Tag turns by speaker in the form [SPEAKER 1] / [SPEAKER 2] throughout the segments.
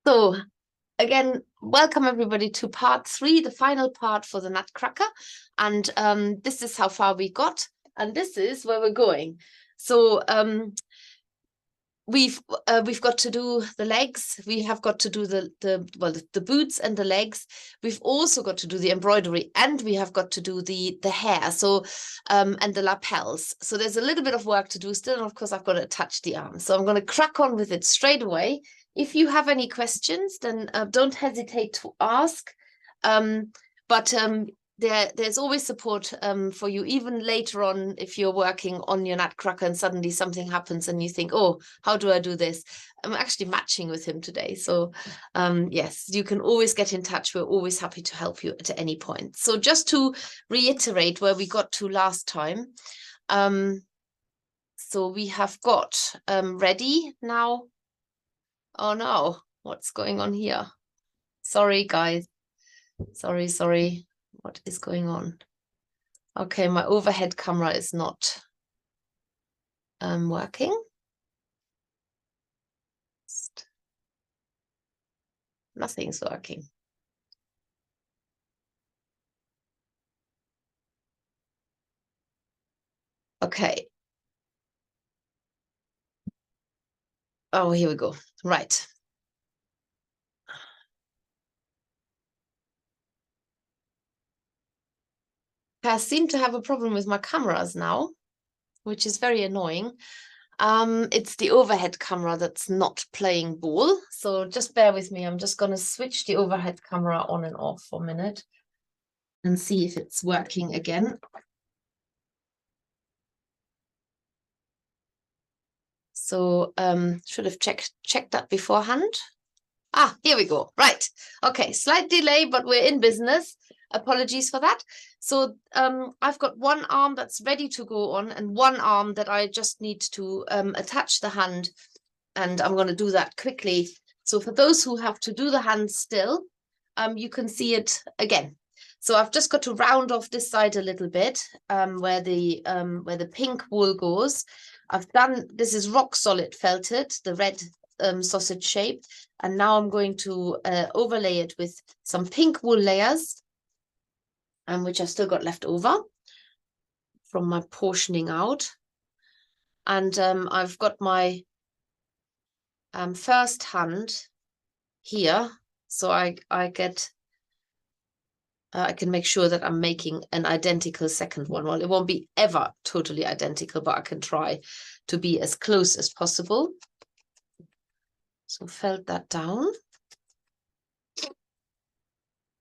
[SPEAKER 1] So again, welcome everybody to part 3, the final part for the Nutcracker. And this is how far we got, and this is where we're going. So we've got to do the legs. We have got to do the boots and the legs. We've also got to do the embroidery, and we have got to do the hair. So and the lapels. So there's a little bit of work to do still, and of course I've got to attach the arms. So I'm going to crack on with it straight away. If you have any questions, then don't hesitate to ask. There's always support for you, even later on, if you're working on your Nutcracker and suddenly something happens and you think, oh, how do I do this? I'm actually matching with him today. So yes, you can always get in touch. We're always happy to help you at any point. So just to reiterate where we got to last time. So we have got ready now. Oh no, what's going on here? Sorry, guys. Sorry. What is going on? Okay, my overhead camera is not working. Nothing's working. Okay. Oh, here we go. Right. I seem to have a problem with my cameras now, which is very annoying. It's the overhead camera that's not playing ball. So just bear with me. I'm just going to switch the overhead camera on and off for a minute and see if it's working again. So should have checked that beforehand. Ah, here we go. Right. Okay, slight delay, but we're in business. Apologies for that. So I've got one arm that's ready to go on and one arm that I just need to attach the hand, and I'm going to do that quickly. So for those who have to do the hand still, you can see it again. So I've just got to round off this side a little bit where the pink wool goes. I've done, this is rock solid felted, the red sausage shape. And now I'm going to overlay it with some pink wool layers, which I've still got left over from my portioning out. And I've got my first hand here. So I can make sure that I'm making an identical second one. Well, it won't be ever totally identical, but I can try to be as close as possible. So felt that down.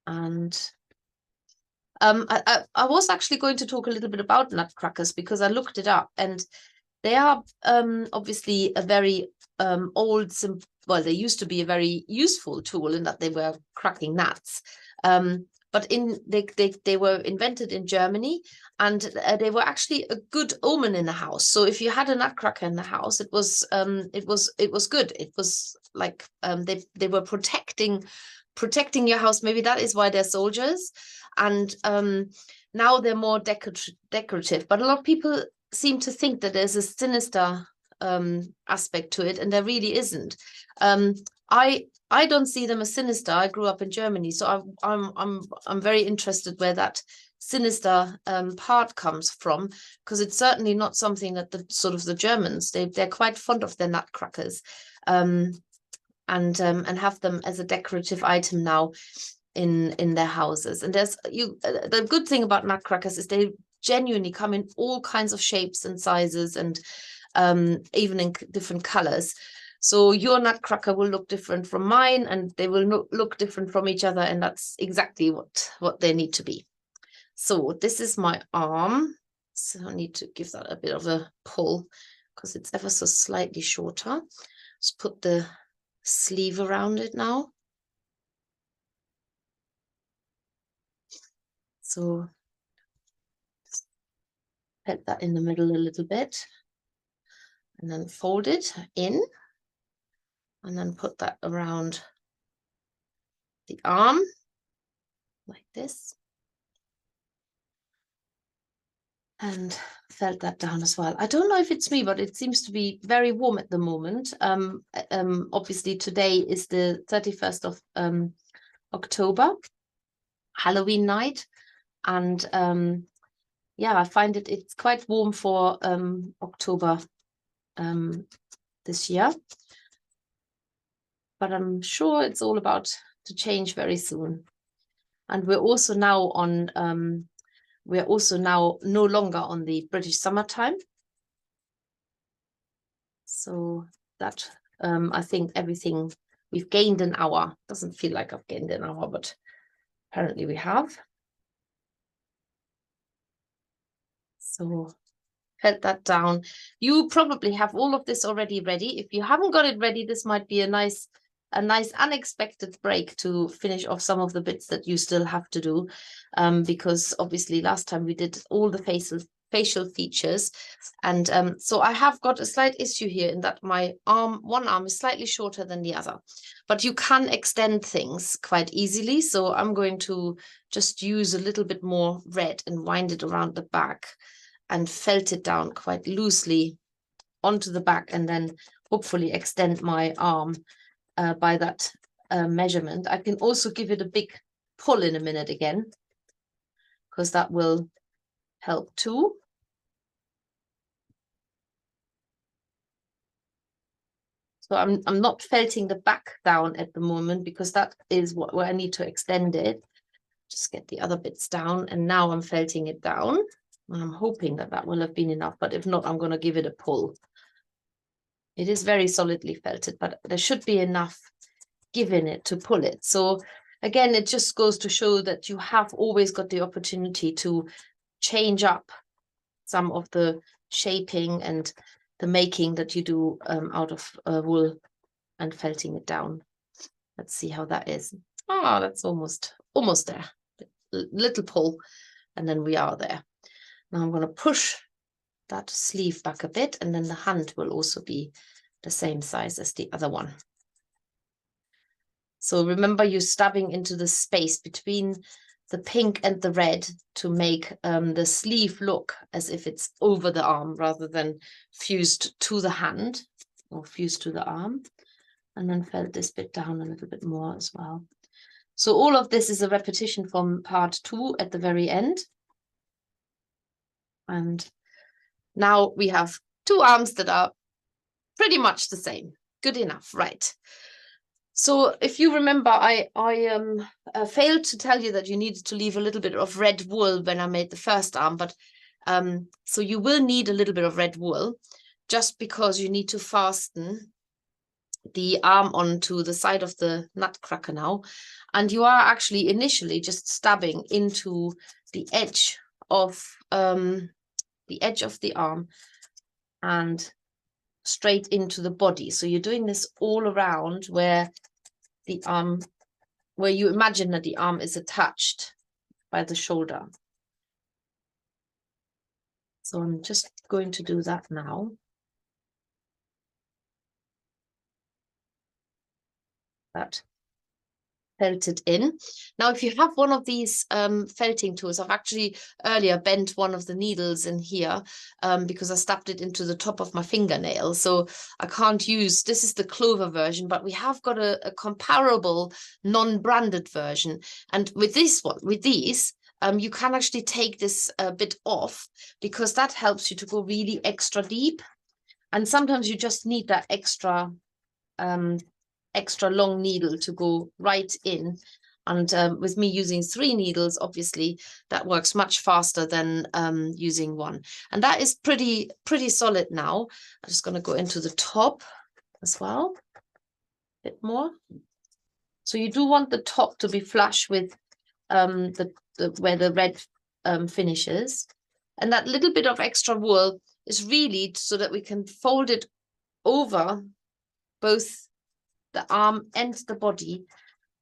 [SPEAKER 1] And I was actually going to talk a little bit about nutcrackers because I looked it up, and they are obviously a very old, well, they used to be a very useful tool in that they were cracking nuts. But they were invented in Germany, and they were actually a good omen in the house. So if you had a nutcracker in the house, it was good. It was like they were protecting your house. Maybe that is why they're soldiers. And now they're more decorative. But a lot of people seem to think that there's a sinister aspect to it, and there really isn't. I don't see them as sinister. I grew up in Germany, so I'm very interested where that sinister part comes from, because it's certainly not something that the Germans, they're quite fond of their nutcrackers, and have them as a decorative item now in their houses. And there's the good thing about nutcrackers is they genuinely come in all kinds of shapes and sizes, and even in different colors. So your nutcracker will look different from mine, and they will look different from each other, and that's exactly what they need to be. So this is my arm. So I need to give that a bit of a pull because it's ever so slightly shorter. Just put the sleeve around it now. So put that in the middle a little bit, and then fold it in, and then put that around the arm, like this. And felt that down as well. I don't know if it's me, but it seems to be very warm at the moment. Obviously today is the 31st of October, Halloween night. And yeah, I find it's quite warm for October this year. But I'm sure it's all about to change very soon. And we're also now on we're also now no longer on the British summertime. So that I think everything, we've gained an hour. Doesn't feel like I've gained an hour, but apparently we have. So felt that down. You probably have all of this already ready. If you haven't got it ready, this might be a nice unexpected break to finish off some of the bits that you still have to do, because obviously last time we did all the facial features, and so I have got a slight issue here in that my one arm is slightly shorter than the other, but you can extend things quite easily. So I'm going to just use a little bit more red and wind it around the back and felt it down quite loosely onto the back, and then hopefully extend my arm by that measurement. I can also give it a big pull in a minute again, because that will help too. So I'm not felting the back down at the moment, because that is where I need to extend it. Just get the other bits down, and now I'm felting it down. And I'm hoping that that will have been enough, but if not, I'm going to give it a pull. It is very solidly felted, but there should be enough given it to pull it. So again, it just goes to show that you have always got the opportunity to change up some of the shaping and the making that you do out of wool and felting it down. Let's see how that is. Oh, that's almost there. Little pull, and then we are there. Now I'm going to push that sleeve back a bit, and then the hand will also be the same size as the other one. So remember, you're stabbing into the space between the pink and the red to make the sleeve look as if it's over the arm rather than fused to the hand or fused to the arm. And then felt this bit down a little bit more as well. So all of this is a repetition from part 2 at the very end. And now we have 2 arms that are pretty much the same. Good enough, right? So if you remember, I failed to tell you that you needed to leave a little bit of red wool when I made the first arm, but so you will need a little bit of red wool, just because you need to fasten the arm onto the side of the Nutcracker now, and you are actually initially just stabbing into the edge of the arm and straight into the body. So you're doing this all around where the arm, where you imagine that the arm is attached by the shoulder. So I'm just going to do that now. That felted in. Now, if you have one of these felting tools, I've actually earlier bent one of the needles in here because I stabbed it into the top of my fingernail. So I can't use, this is the Clover version, but we have got a comparable non-branded version. And with this one, with these, you can actually take this bit off, because that helps you to go really extra deep. And sometimes you just need that extra long needle to go right in. And with me using 3 needles, obviously that works much faster than using 1. And that is pretty solid now. I'm just going to go into the top as well, a bit more. So you do want the top to be flush with where the red finishes. And that little bit of extra wool is really so that we can fold it over both the arm and the body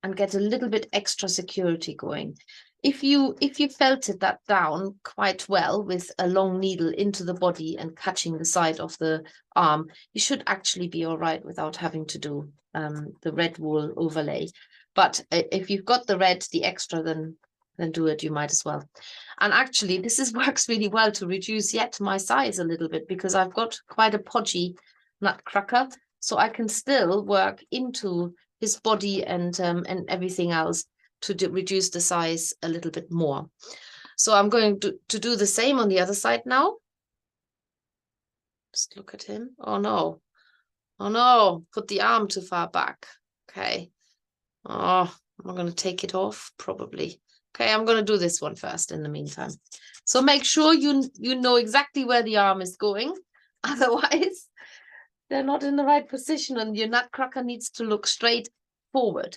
[SPEAKER 1] and get a little bit extra security going. If you felted that down quite well with a long needle into the body and catching the side of the arm, you should actually be all right without having to do the red wool overlay. But if you've got the red, the extra, then then do it, you might as well. And actually, this works really well to reduce yet my size a little bit, because I've got quite a podgy Nutcracker, so I can still work into his body and everything else to reduce the size a little bit more. So I'm going to do the same on the other side now. Just look at him. Oh no. Oh no, put the arm too far back. Okay. Oh, I'm going to take it off, probably. Okay, I'm going to do this one first in the meantime. So make sure you know exactly where the arm is going. Otherwise, they're not in the right position, and your Nutcracker needs to look straight forward.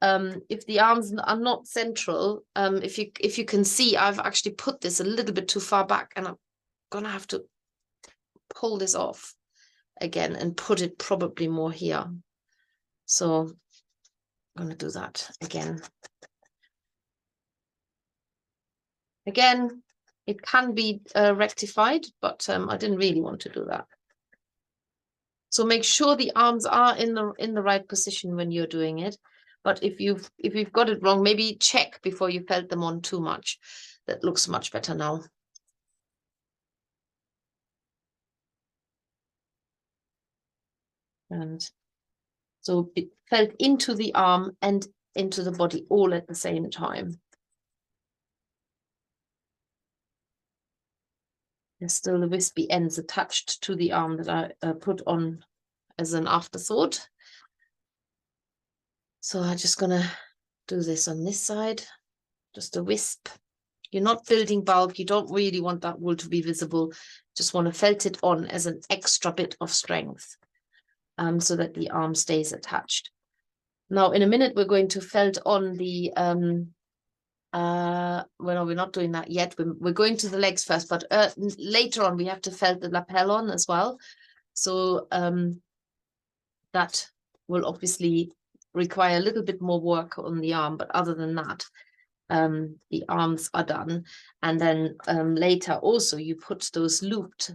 [SPEAKER 1] If the arms are not central, if you can see, I've actually put this a little bit too far back, and I'm going to have to pull this off again and put it probably more here. So I'm going to do that again. Again, it can be rectified, but I didn't really want to do that. So make sure the arms are in the right position when you're doing it. But if you've got it wrong, maybe check before you felt them on too much. That looks much better now. And so it felt into the arm and into the body all at the same time. There's still the wispy ends attached to the arm that I put on as an afterthought. So I'm just gonna do this on this side, just a wisp. You're not building bulk, you don't really want that wool to be visible, just want to felt it on as an extra bit of strength, so that the arm stays attached. Now in a minute we're going to felt on the well, no, we're not doing that yet. We're going to the legs first, but later on we have to felt the lapel on as well. So that will obviously require a little bit more work on the arm, but other than that, the arms are done. And then later also you put those looped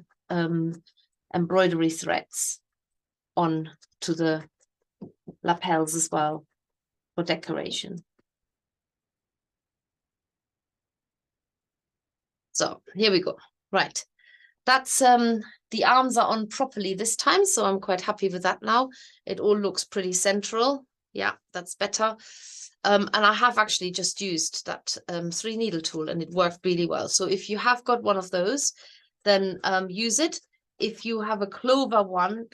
[SPEAKER 1] embroidery threads on to the lapels as well for decoration. So here we go. Right, that's the arms are on properly this time, so I'm quite happy with that now. It all looks pretty central. Yeah, that's better. And I have actually just used that 3 needle tool, and it worked really well. So if you have got one of those, then use it. If you have a clover one,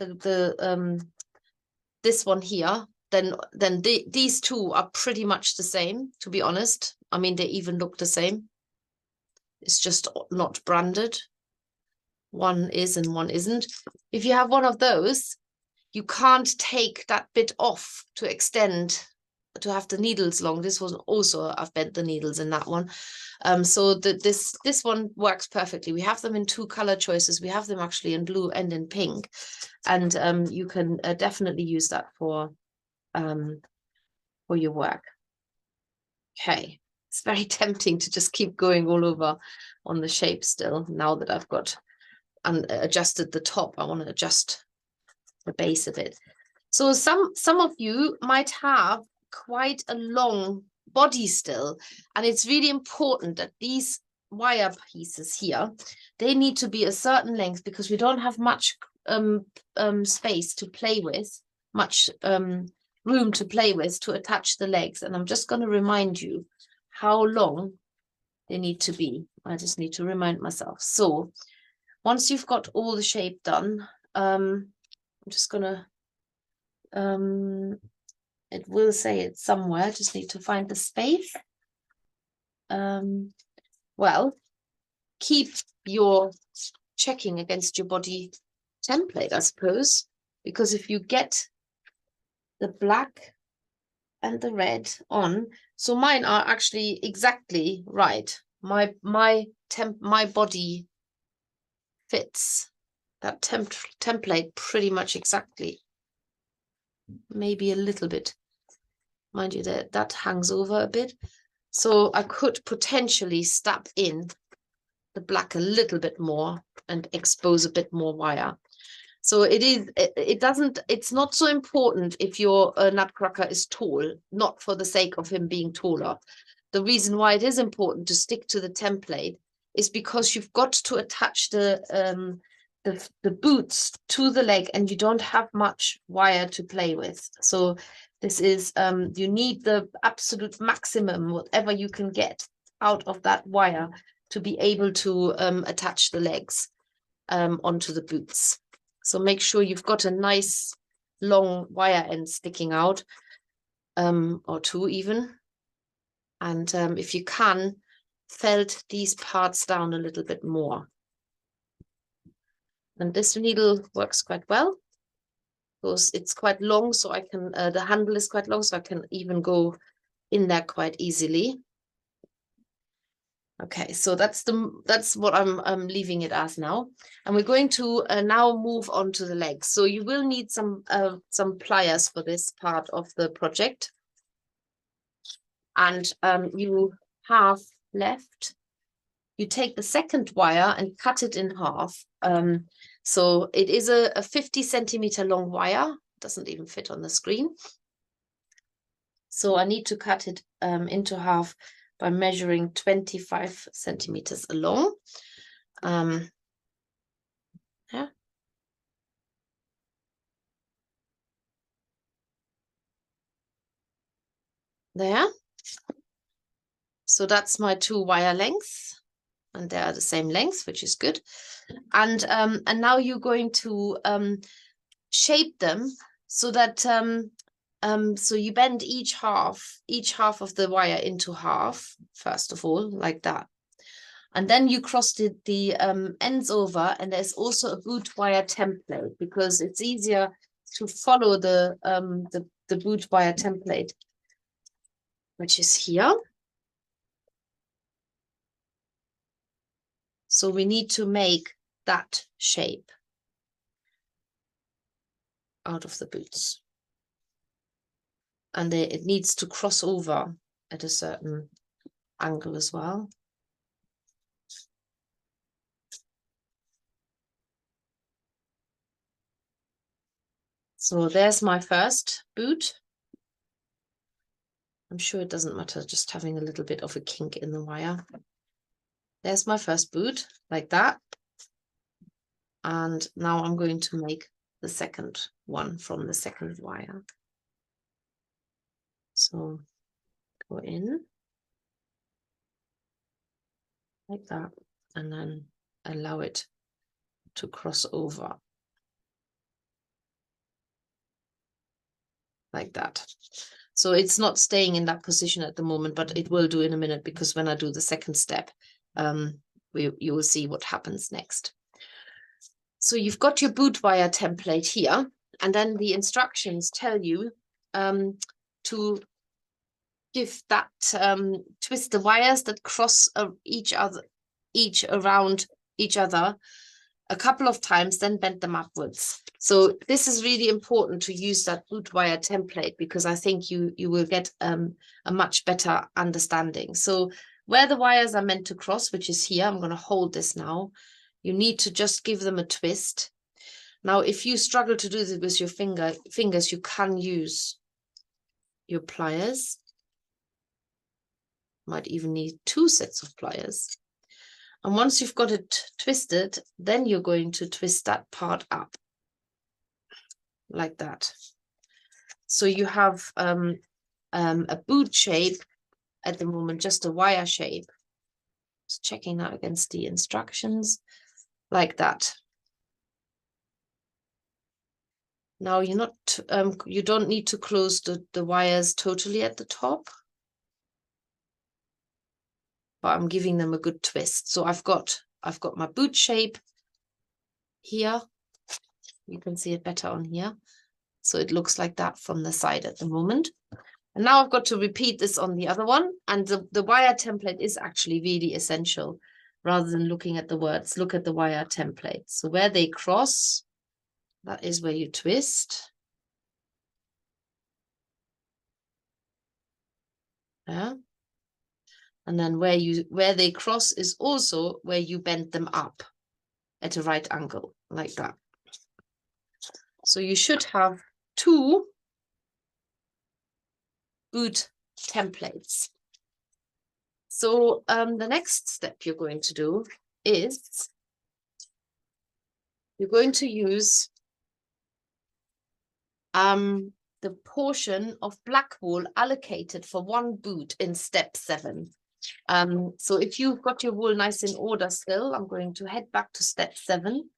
[SPEAKER 1] this one here, then these two are pretty much the same, to be honest. I mean, they even look the same. It's just not branded. One is and one isn't. If you have one of those, you can't take that bit off to extend, to have the needles long. This was also, I've bent the needles in that one. So this one works perfectly. We have them in 2 color choices. We have them actually in blue and in pink. And you can definitely use that for your work. Okay. It's very tempting to just keep going all over on the shape still. Now that I've got adjusted the top, I want to adjust the base of it. So some of you might have quite a long body still, and it's really important that these wire pieces here, they need to be a certain length, because we don't have much space to play with, much room to play with to attach the legs. And I'm just going to remind you how long they need to be. I just need to remind myself. So once you've got all the shape done, I'm just gonna it will say it somewhere, just need to find the space. Well, keep your checking against your body template, I suppose, because if you get the black and the red on, so mine are actually exactly right. My body fits that template pretty much exactly. Maybe a little bit, mind you, that hangs over a bit, so I could potentially step in the black a little bit more and expose a bit more wire. So it's not so important if your Nutcracker is tall, not for the sake of him being taller, the reason why it is important to stick to the template is because you've got to attach the boots to the leg, and you don't have much wire to play with. So this is, you need the absolute maximum, whatever you can get out of that wire, to be able to attach the legs onto the boots. So make sure you've got a nice long wire end sticking out, or two even. And if you can, felt these parts down a little bit more. And this needle works quite well because it's quite long, so I can, the handle is quite long, so I can even go in there quite easily. Okay, so that's what I'm leaving it as now. And we're going to now move on to the legs. So you will need some pliers for this part of the project. And you have left, you take the second wire and cut it in half. So it is a 50 centimeter long wire, doesn't even fit on the screen. So I need to cut it into half by measuring 25 centimeters along. Yeah. There. So that's my 2 wire lengths, and they are the same length, which is good. And now you're going to shape them so that so you bend each half of the wire into half, first of all, like that. And then you cross the ends over, and there's also a boot wire template, because it's easier to follow the boot wire template, which is here. So we need to make that shape out of the boots. And it needs to cross over at a certain angle as well. So there's my first boot. I'm sure it doesn't matter, just having a little bit of a kink in the wire. There's my first boot, like that. And now I'm going to make the second one from the second wire. So go in like that, and then allow it to cross over like that. So it's not staying in that position at the moment, but it will do in a minute, because when I do the second step, you will see what happens next. So you've got your boot wire template here, and then the instructions tell you to give that, twist the wires that cross each around each other a couple of times, then bend them upwards. So this is really important to use that boot wire template, because I think you will get a much better understanding. So where the wires are meant to cross, which is here, I'm going to hold this now. You need to just give them a twist. Now, if you struggle to do this with your fingers, you can use your pliers. Might even need 2 sets of pliers. And once you've got it twisted, then you're going to twist that part up like that. So you have a boot shape at the moment, just a wire shape. Just checking that against the instructions, like that. Now you're not, you don't need to close the wires totally at the top, but I'm giving them a good twist. So I've got my boot shape here. You can see it better on here. So it looks like that from the side at the moment. And now I've got to repeat this on the other one. And the wire template is actually really essential. Rather than looking at the words, look at the wire template. So where they cross, that is where you twist. Yeah. And then where they cross is also where you bend them up at a right angle, like that. So you should have 2 boot templates. So the next step you're going to do is you're going to use the portion of black wool allocated for one boot in step 7. So if you've got your wool nice in order still, I'm going to head back to step 7.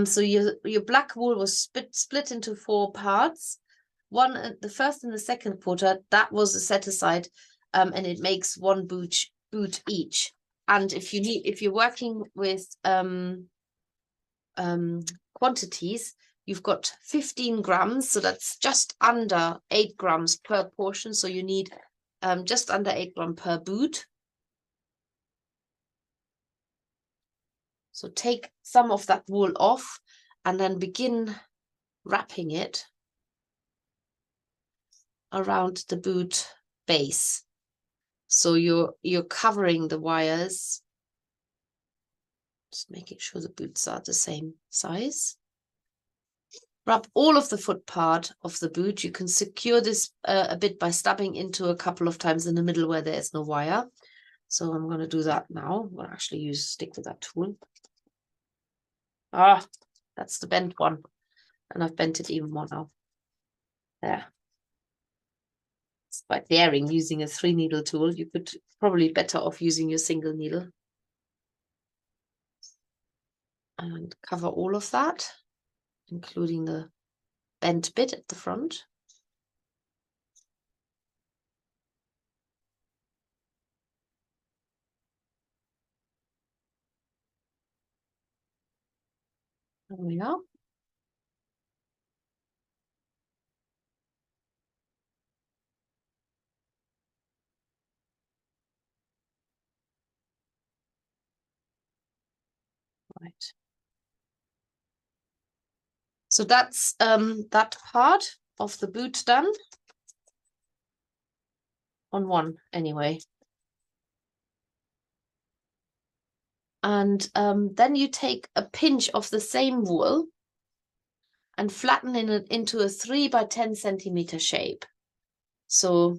[SPEAKER 1] So your black wool was split into 4 parts. One, the first and the second quarter, that was a set aside, and it makes one boot each. And if you're working with quantities, you've got 15 grams, so that's just under 8 grams per portion. So you need just under 8 grams per boot. So take some of that wool off and then begin wrapping it around the boot base. So you're covering the wires, just making sure the boots are the same size. Wrap all of the foot part of the boot. You can secure this a bit by stabbing into a couple of times in the middle where there is no wire. So I'm going to do that now. We'll actually stick with that tool. Ah, that's the bent one. And I've bent it even more now. There. It's quite daring using a 3-needle tool. You could probably better off using your single needle. And cover all of that, including the bent bit at the front. There we are. Right. So that's that part of the boot done. On one, anyway. And then you take a pinch of the same wool and flatten it into a 3 by 10 centimeter shape. So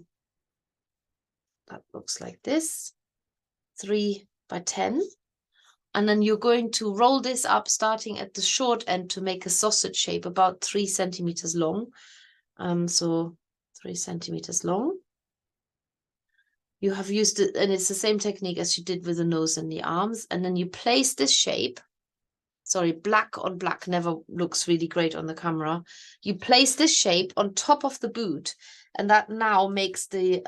[SPEAKER 1] that looks like this, 3 by 10. And then you're going to roll this up starting at the short end to make a sausage shape about 3 centimeters long. So 3 centimeters long. You have used it, and it's the same technique as you did with the nose and the arms. And then you place this shape. Sorry, black on black never looks really great on the camera. You place this shape on top of the boot, and that now makes the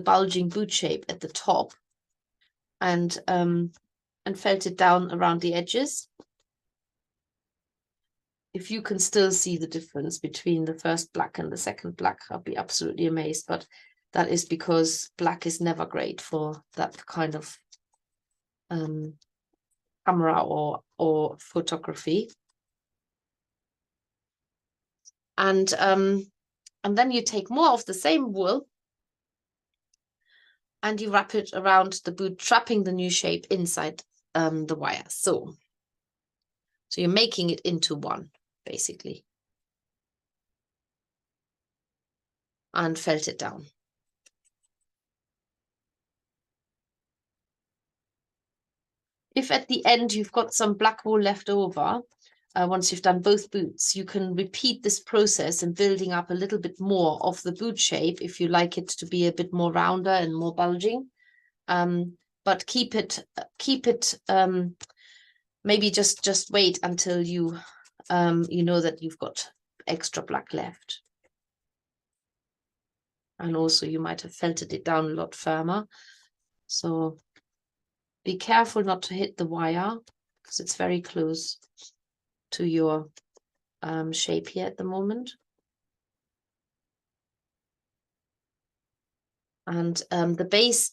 [SPEAKER 1] bulging boot shape at the top. And felt it down around the edges. If you can still see the difference between the first black and the second black, I'll be absolutely amazed. But that is because black is never great for that kind of camera or photography. And then you take more of the same wool and you wrap it around the boot, trapping the new shape inside the wire. So you're making it into one, basically. And felt it down. If at the end you've got some black wool left over, once you've done both boots, you can repeat this process and building up a little bit more of the boot shape if you like it to be a bit more rounder and more bulging. But keep it maybe just wait until you know that you've got extra black left. And also you might have felted it down a lot firmer. So be careful not to hit the wire because it's very close to your shape here at the moment. And the base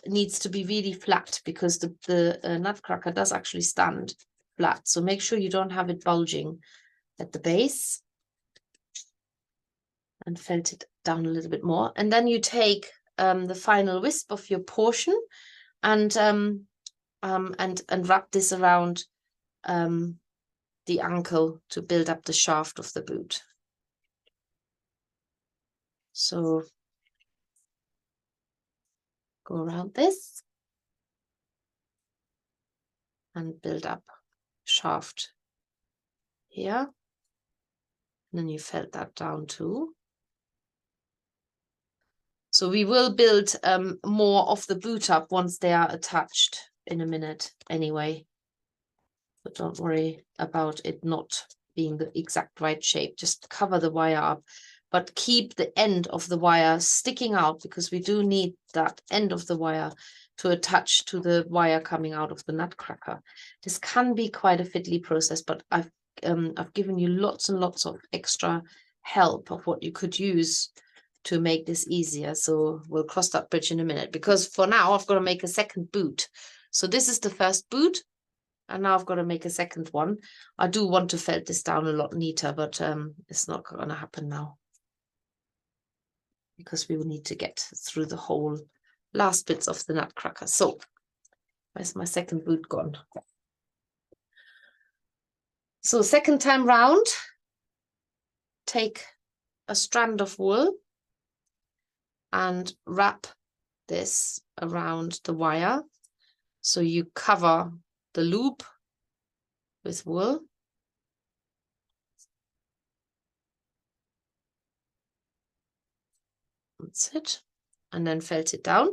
[SPEAKER 1] needs to be really flat because the Nutcracker does actually stand flat. So make sure you don't have it bulging at the base. And felt it down a little bit more. And then you take the final wisp of your portion and wrap this around the ankle to build up the shaft of the boot. So Go around this and build up shaft here. And then you felt that down too. So we will build more of the boot up once they are attached in a minute anyway. But don't worry about it not being the exact right shape. Just cover the wire up, but keep the end of the wire sticking out, because we do need that end of the wire to attach to the wire coming out of the Nutcracker. This can be quite a fiddly process, but I've given you lots and lots of extra help of what you could use to make this easier. So we'll cross that bridge in a minute, because for now I've got to make a second boot. So this is the first boot, and now I've got to make a second one. I do want to felt this down a lot neater, but it's not going to happen now, because we will need to get through the whole last bits of the Nutcracker. So where's my second boot gone? So second time round, take a strand of wool and wrap this around the wire. So you cover the loop with wool. That's it. And then felt it down.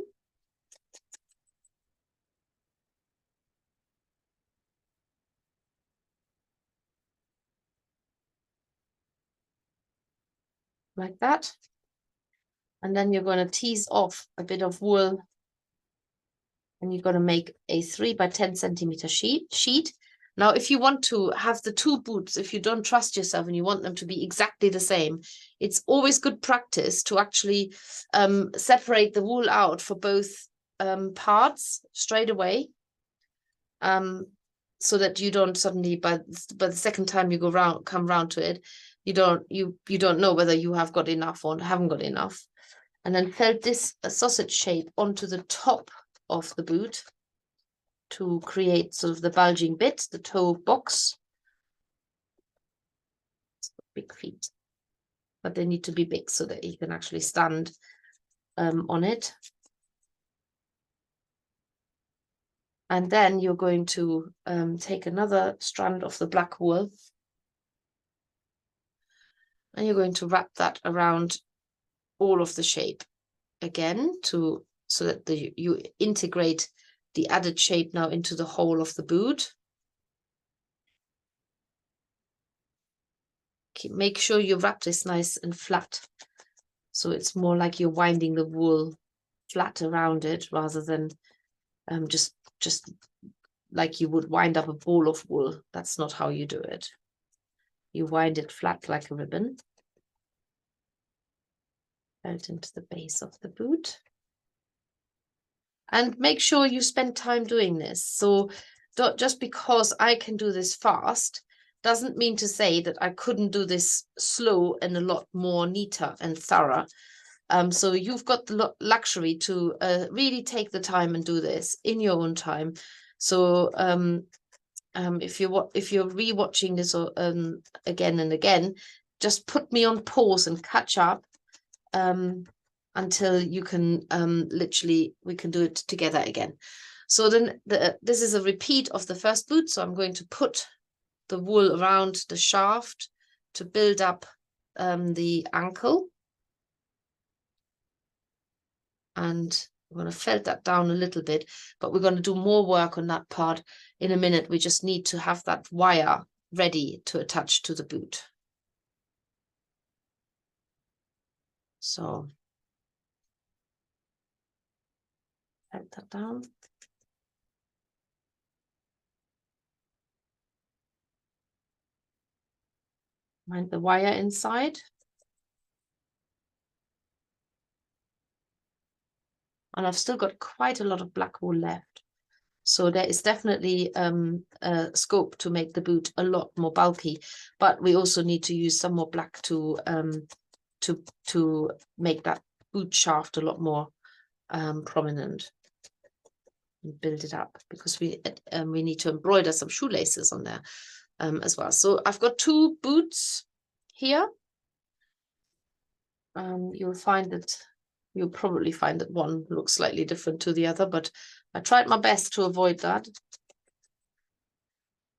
[SPEAKER 1] Like that. And then you're going to tease off a bit of wool, and you're going to make a 3 by 10 centimeter sheet. Now, if you want to have the two boots, if you don't trust yourself and you want them to be exactly the same, it's always good practice to actually separate the wool out for both parts straight away, so that you don't suddenly, by the second time you come round to it, you don't know whether you have got enough or haven't got enough. And then felt this sausage shape onto the top of the boot to create sort of the bulging bit, the toe box. Big feet, but they need to be big so that you can actually stand on it. And then you're going to take another strand of the black wool, and you're going to wrap that around all of the shape again, so that you integrate the added shape now into the whole of the boot. Make sure you wrap this nice and flat, so it's more like you're winding the wool flat around it, rather than just like you would wind up a ball of wool. That's not how you do it. You wind it flat like a ribbon. Out into the base of the boot. And make sure you spend time doing this. So just because I can do this fast doesn't mean to say that I couldn't do this slow and a lot more neater and thorough. So you've got the luxury to really take the time and do this in your own time. So if you're rewatching this or again and again, just put me on pause and catch up until you can literally, we can do it together again. So then this is a repeat of the first boot. So I'm going to put the wool around the shaft to build up the ankle. And we're going to felt that down a little bit, but we're going to do more work on that part in a minute. We just need to have that wire ready to attach to the boot. So felt that down. Mind the wire inside. And I've still got quite a lot of black wool left. So there is definitely a scope to make the boot a lot more bulky, but we also need to use some more black to make that boot shaft a lot more prominent and build it up, because we need to embroider some shoelaces on there as well. So I've got two boots here. You'll find that You'll probably find that one looks slightly different to the other, but I tried my best to avoid that.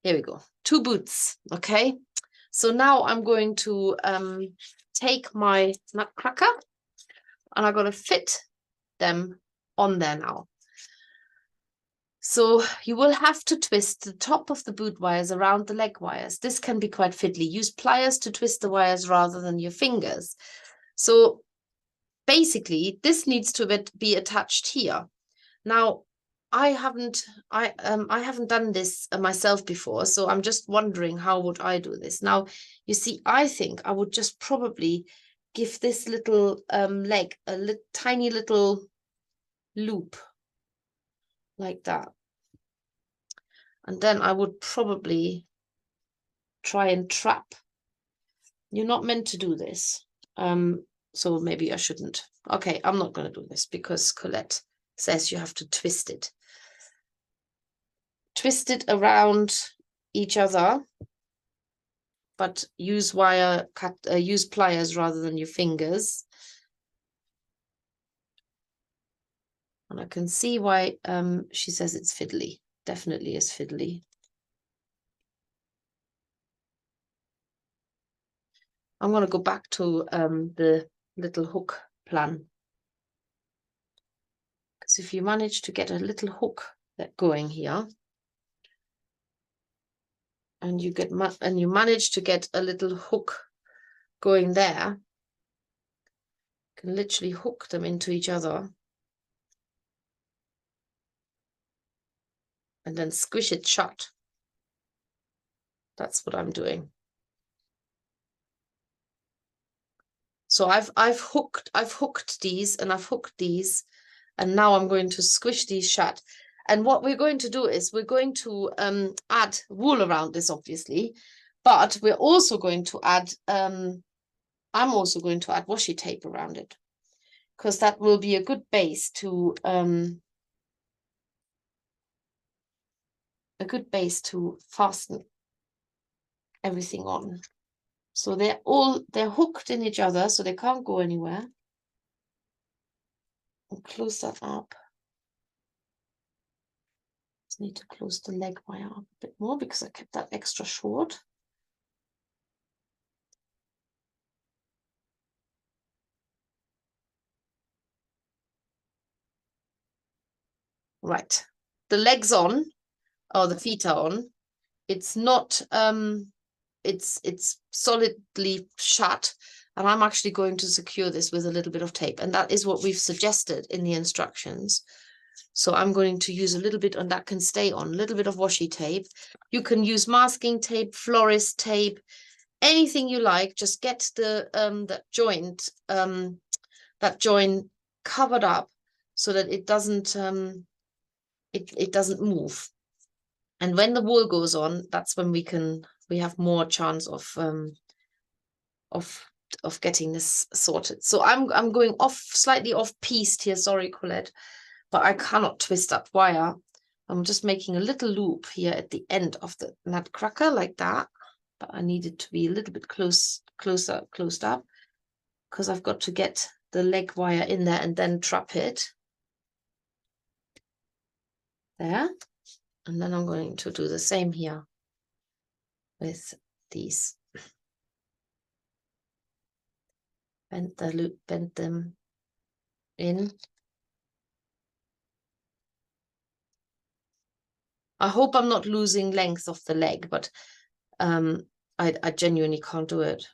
[SPEAKER 1] Here we go. 2 boots, okay? So now I'm going to take my Nutcracker and I'm going to fit them on there now. So you will have to twist the top of the boot wires around the leg wires. This can be quite fiddly. Use pliers to twist the wires rather than your fingers. So basically, this needs to be attached here. Now, I haven't done this myself before, so I'm just wondering how would I do this. Now, you see, I think I would just probably give this little leg a tiny little loop like that. And then I would probably try and trap. You're not meant to do this. So maybe I shouldn't. Okay, I'm not going to do this because Colette says you have to twist it. Twist it around each other, but use use pliers rather than your fingers. And I can see why she says it's fiddly. Definitely is fiddly. I'm going to go back to the little hook plan. Because if you manage to get a little hook going here, and you manage to get a little hook going there, you can literally hook them into each other and then squish it shut. That's what I'm doing. So I've hooked these and I've hooked these, and now I'm going to squish these shut. And what we're going to do is we're going to add wool around this, obviously, but we're also going to add I'm also going to add washi tape around it, because that will be a good base to fasten everything on. So they're hooked in each other, so they can't go anywhere. I'll close that up. Just need to close the leg wire up a bit more because I kept that extra short. Right, the leg's on, or the feet are on. It's not it's solidly shut, and I'm actually going to secure this with a little bit of tape, and that is what we've suggested in the instructions. So I'm going to use a little bit, and that can stay on, a little bit of washi tape. You can use masking tape, florist tape, anything you like. Just get the that joint covered up so that it doesn't it doesn't move. And when the wool goes on, that's when we have more chance of getting this sorted. So I'm going slightly off piste here. Sorry, Colette, but I cannot twist that wire. I'm just making a little loop here at the end of the Nutcracker like that. But I need it to be a little bit closed up, because I've got to get the leg wire in there and then trap it. There. And then I'm going to do the same here with these. Bend them in. I hope I'm not losing length of the leg, but I genuinely can't do it.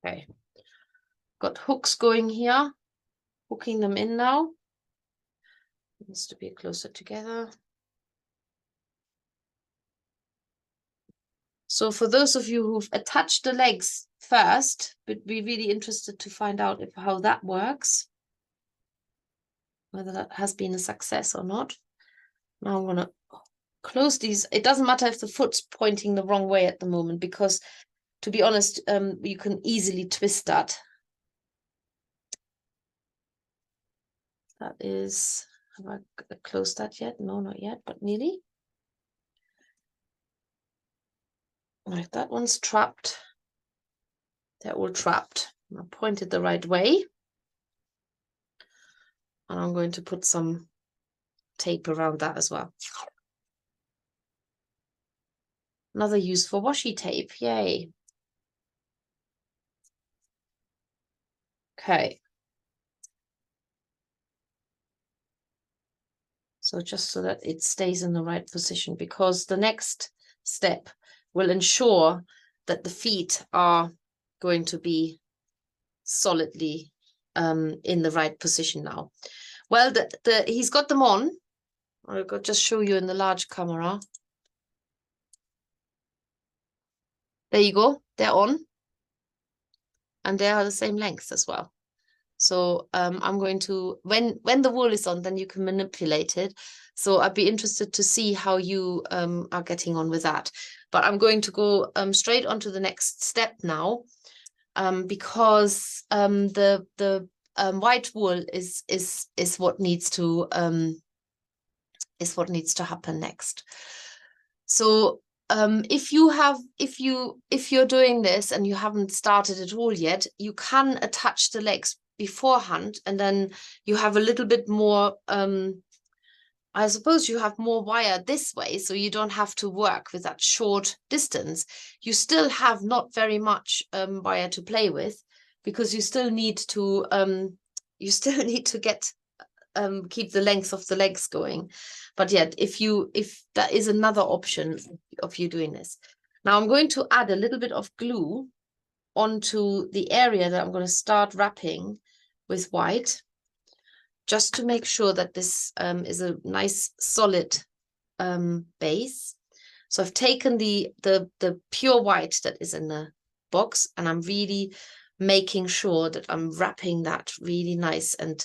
[SPEAKER 1] Okay, got hooks going here, hooking them in now. Needs to be closer together. So for those of you who've attached the legs first, would be really interested to find out how that works, whether that has been a success or not. Now I'm gonna close these. It doesn't matter if the foot's pointing the wrong way at the moment, because to be honest, you can easily twist that. That is Have I closed that yet? No, not yet, but nearly. Right, that one's trapped. They're all trapped. I pointed the right way. And I'm going to put some tape around that as well. Another use for washi tape, yay. Okay. So just so that it stays in the right position, because the next step will ensure that the feet are going to be solidly in the right position now. Well, he's got them on. I'll just show you in the large camera. There you go. They're on. And they are the same length as well. So I'm going to, when the wool is on, then you can manipulate it. So I'd be interested to see how you are getting on with that. But I'm going to go straight on to the next step now, because the white wool is what needs to happen next. So if you're doing this and you haven't started at all yet, you can attach the legs beforehand, and then you have a little bit more, I suppose you have more wire this way, so you don't have to work with that short distance. You still have not very much wire to play with, because you still need to get keep the length of the legs going. But yet, if that is another option of you doing this. Now I'm going to add a little bit of glue onto the area that I'm going to start wrapping with white, just to make sure that this is a nice solid base. So I've taken the pure white that is in the box, and I'm really making sure that I'm wrapping that really nice and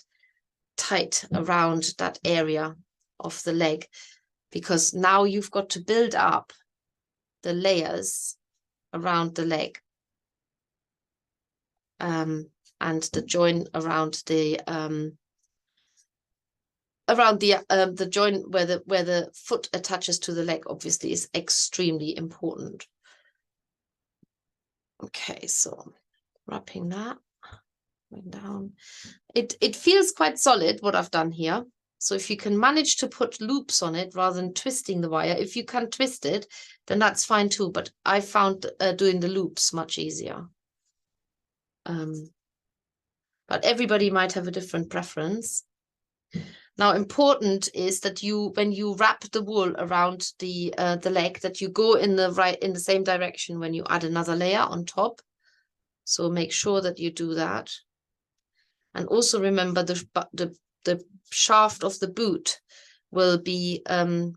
[SPEAKER 1] tight around that area of the leg, because now you've got to build up the layers around the leg, and the joint around the joint where the foot attaches to the leg obviously is extremely important. Okay, so wrapping that going down. It feels quite solid what I've done here. So if you can manage to put loops on it rather than twisting the wire, if you can twist it, then that's fine too. But I found doing the loops much easier. But everybody might have a different preference. Now, important is that when you wrap the wool around the leg, that you go in the same direction when you add another layer on top. So make sure that you do that. And also remember the shaft of the boot will be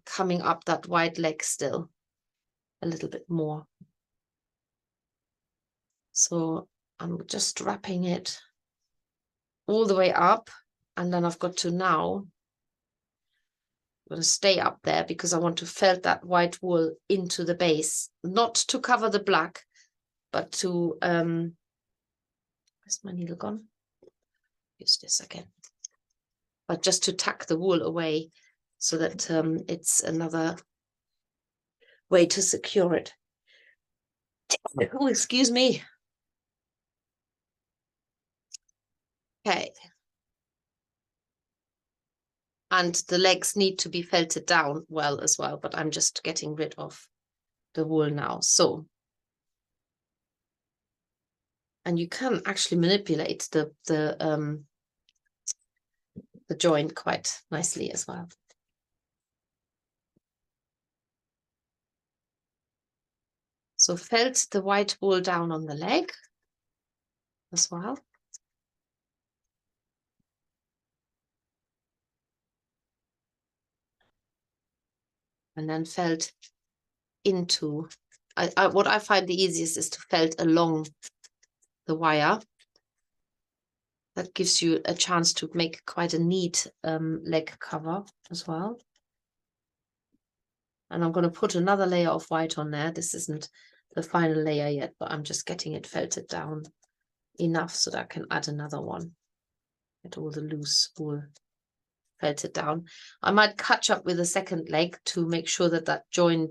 [SPEAKER 1] coming up that white leg still a little bit more. So I'm just wrapping it all the way up, and then I've got to now, I'm going to stay up there because I want to felt that white wool into the base, not to cover the black, but to, where's my needle gone? Use this again. But just to tuck the wool away so that it's another way to secure it. Oh, excuse me. Okay. And the legs need to be felted down well as well, but I'm just getting rid of the wool now. So, and you can actually manipulate the joint quite nicely as well. So felt the white wool down on the leg as well. And then felt into, what I find the easiest is to felt along the wire. That gives you a chance to make quite a neat leg cover as well. And I'm going to put another layer of white on there. This isn't the final layer yet, but I'm just getting it felted down enough so that I can add another one. Get all the loose wool felt it down. I might catch up with a second leg to make sure that that join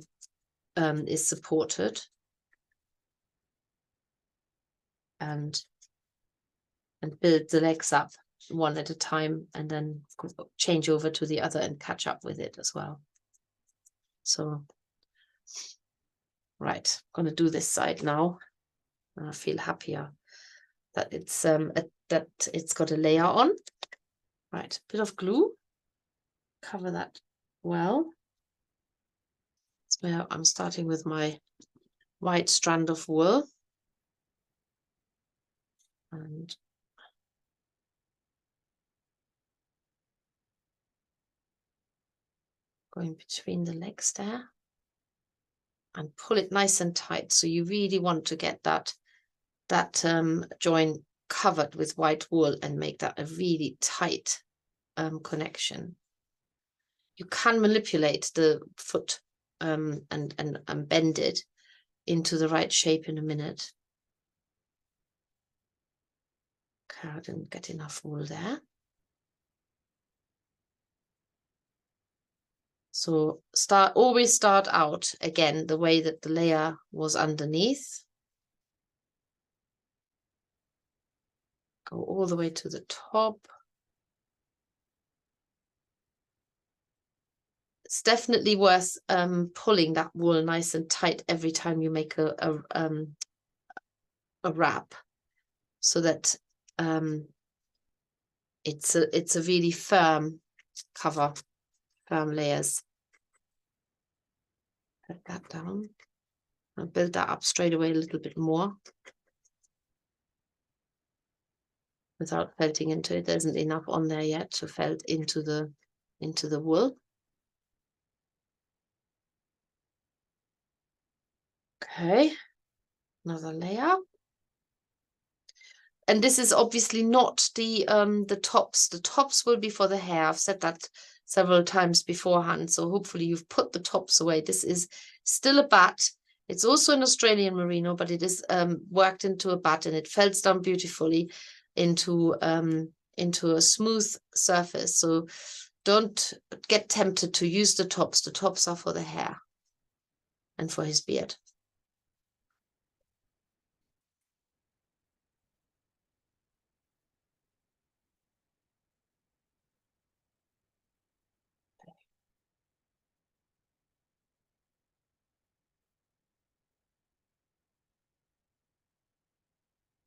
[SPEAKER 1] is supported. And build the legs up one at a time, and then change over to the other and catch up with it as well. So, right, I'm going to do this side now. I feel happier that it's got a layer on. Right, bit of glue, cover that well. That's where I'm starting with my white strand of wool. And going between the legs there. And pull it nice and tight. So you really want to get that join covered with white wool and make that a really tight connection. You can manipulate the foot and bend it into the right shape in a minute. Okay, I didn't get enough wool there. So always start out again the way that the layer was underneath. Go all the way to the top. It's definitely worth pulling that wool nice and tight every time you make a wrap, so that it's a really firm cover, firm layers. Put that down. I'll build that up straight away a little bit more without felting into it. There isn't enough on there yet to felt into the wool. Okay, another layer. And this is obviously not the tops. The tops will be for the hair. I've said that several times beforehand. So hopefully you've put the tops away. This is still a bat. It's also an Australian merino, but it is worked into a bat, and it felts down beautifully into a smooth surface. So don't get tempted to use the tops. The tops are for the hair and for his beard.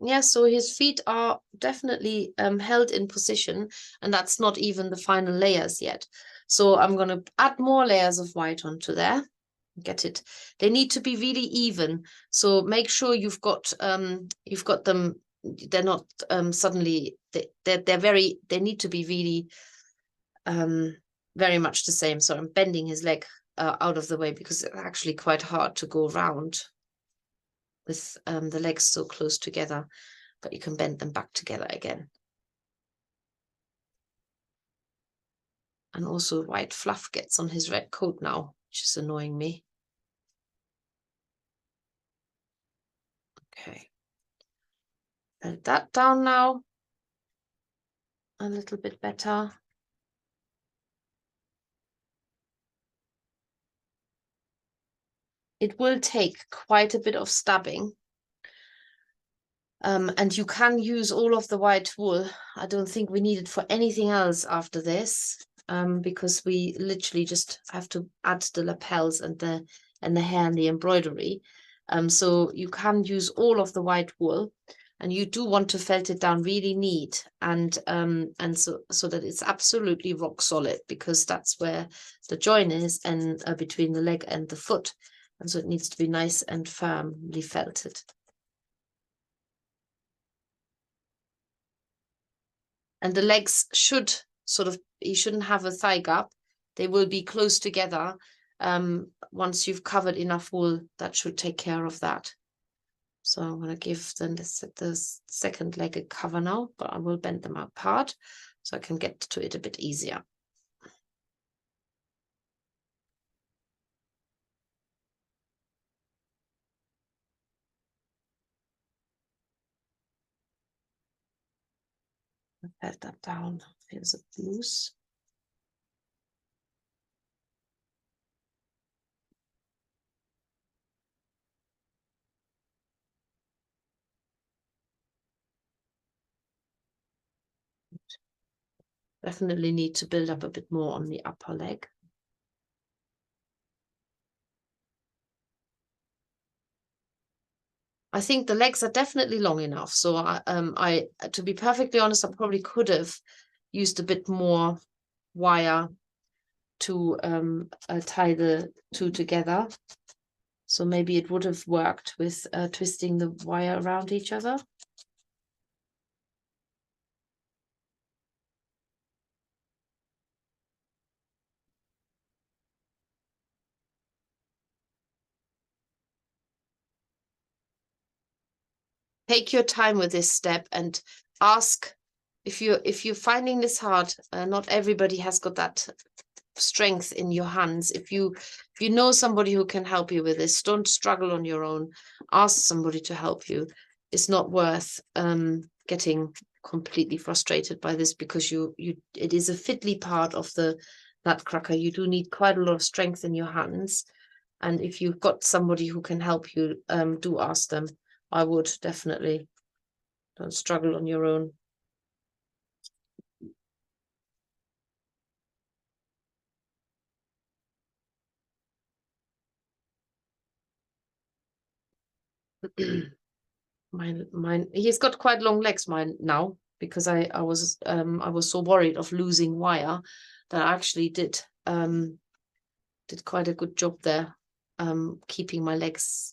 [SPEAKER 1] Yeah, so his feet are definitely held in position, and that's not even the final layers yet. So I'm going to add more layers of white onto there. Get it. They need to be really even. So make sure you've got them. They're not suddenly. They need to be really very much the same. So I'm bending his leg out of the way because it's actually quite hard to go round with the legs so close together, but you can bend them back together again. And also white fluff gets on his red coat now, which is annoying me. Okay. Bend that down now. A little bit better. It will take quite a bit of stabbing. And you can use all of the white wool. I don't think we need it for anything else after this, because we literally just have to add the lapels and the hair and the embroidery. So you can use all of the white wool, and you do want to felt it down really neat and so that it's absolutely rock solid, because that's where the join is, and between the leg and the foot. And so it needs to be nice and firmly felted. And the legs should you shouldn't have a thigh gap. They will be close together. Once you've covered enough wool, that should take care of that. So I'm going to give them the second leg a cover now, but I will bend them apart so I can get to it a bit easier. Bend that down, feels loose. Definitely need to build up a bit more on the upper leg. I think the legs are definitely long enough. So to be perfectly honest, I probably could have used a bit more wire to tie the two together. So maybe it would have worked with twisting the wire around each other. Take your time with this step and ask if you're finding this hard. Not everybody has got that strength in your hands. If you know somebody who can help you with this, don't struggle on your own. Ask somebody to help you. It's not worth getting completely frustrated by this, because it is a fiddly part of the Nutcracker. You do need quite a lot of strength in your hands, and if you've got somebody who can help you, do ask them. I would definitely. Don't struggle on your own. mine he's got quite long legs, mine now, because I was so worried of losing wire that I actually did quite a good job there, keeping my legs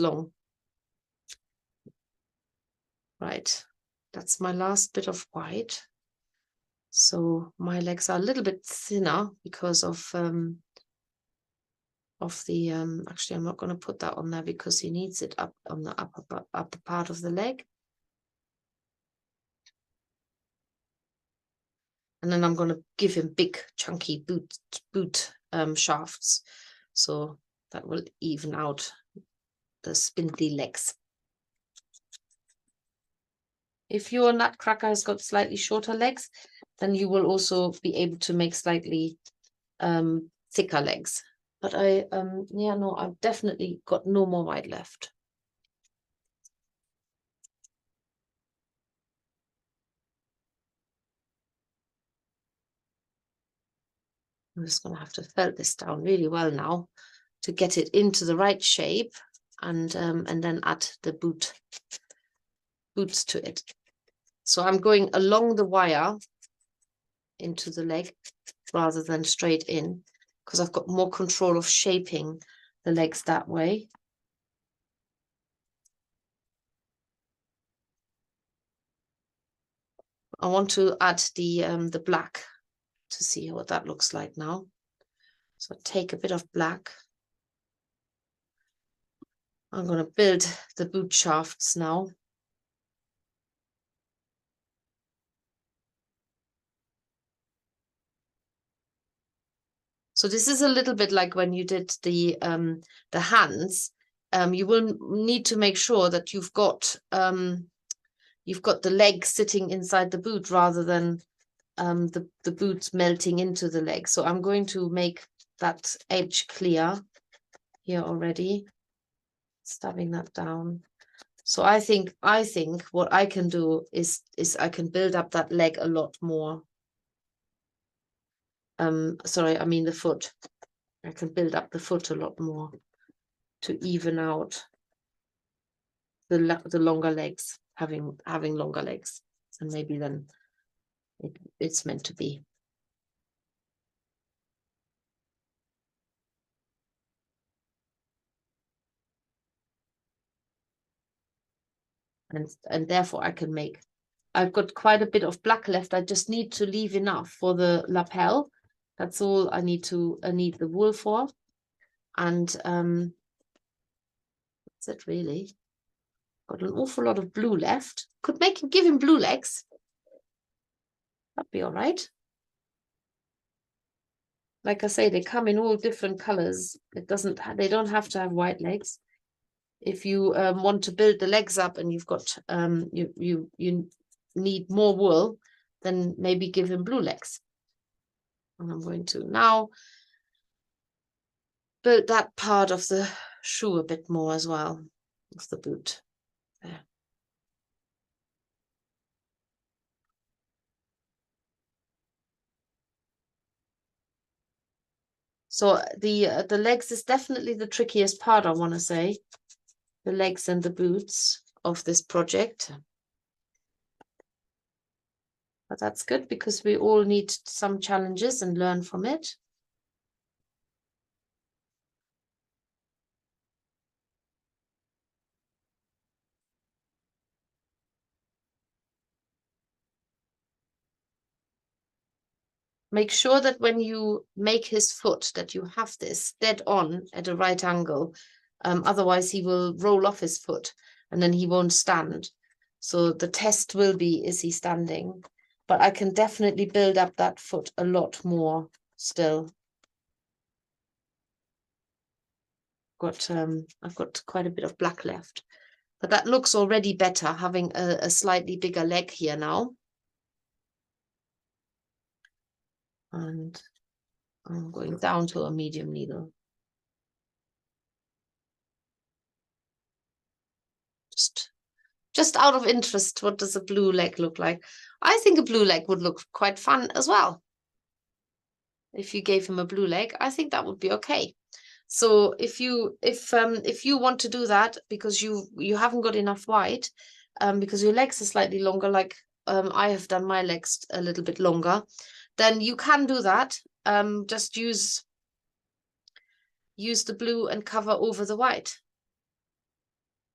[SPEAKER 1] long. Right, that's my last bit of white. So my legs are a little bit thinner because of the actually I'm not going to put that on there because he needs it up on the upper part of the leg. And then I'm going to give him big chunky boot shafts, so that will even out the spindly legs. If your Nutcracker has got slightly shorter legs, then you will also be able to make slightly thicker legs. But yeah, no, I've definitely got no more white left. I'm just going to have to felt this down really well now to get it into the right shape, and then add the boots to it. So I'm going along the wire into the leg rather than straight in, because I've got more control of shaping the legs that way. I want to add the black to see what that looks like now. So take a bit of black. I'm going to build the boot shafts now. So this is a little bit like when you did the hands. You will need to make sure that you've got the leg sitting inside the boot rather than the boot melting into the leg. So I'm going to make that edge clear here already, stabbing that down. So I think what I can do is I can build up that leg a lot more. Sorry, I mean the foot. I can build up the foot a lot more to even out the longer legs, having longer legs, and maybe then it's meant to be. And therefore I can make. I've got quite a bit of black left. I just need to leave enough for the lapel. That's all I need the wool for. And that's it really. Got an awful lot of blue left. Could give him blue legs. That'd be all right. Like I say, they come in all different colors. They don't have to have white legs. If you want to build the legs up and you've got you need more wool, then maybe give him blue legs. And I'm going to now build that part of the shoe a bit more as well, of the boot. There. So the legs is definitely the trickiest part, I want to say. The legs and the boots of this project. But that's good because we all need some challenges and learn from it. Make sure that when you make his foot that you have this dead on at a right angle. Otherwise he will roll off his foot and then he won't stand. So the test will be, is he standing? But I can definitely build up that foot a lot more still. I've got quite a bit of black left. But that looks already better, having a slightly bigger leg here now. And I'm going down to a medium needle. Just out of interest, what does a blue leg look like? I think a blue leg would look quite fun as well. If you gave him a blue leg, I think that would be okay. So if you want to do that because you haven't got enough white, because your legs are slightly longer, like I have done my legs a little bit longer, then you can do that. Just use the blue and cover over the white.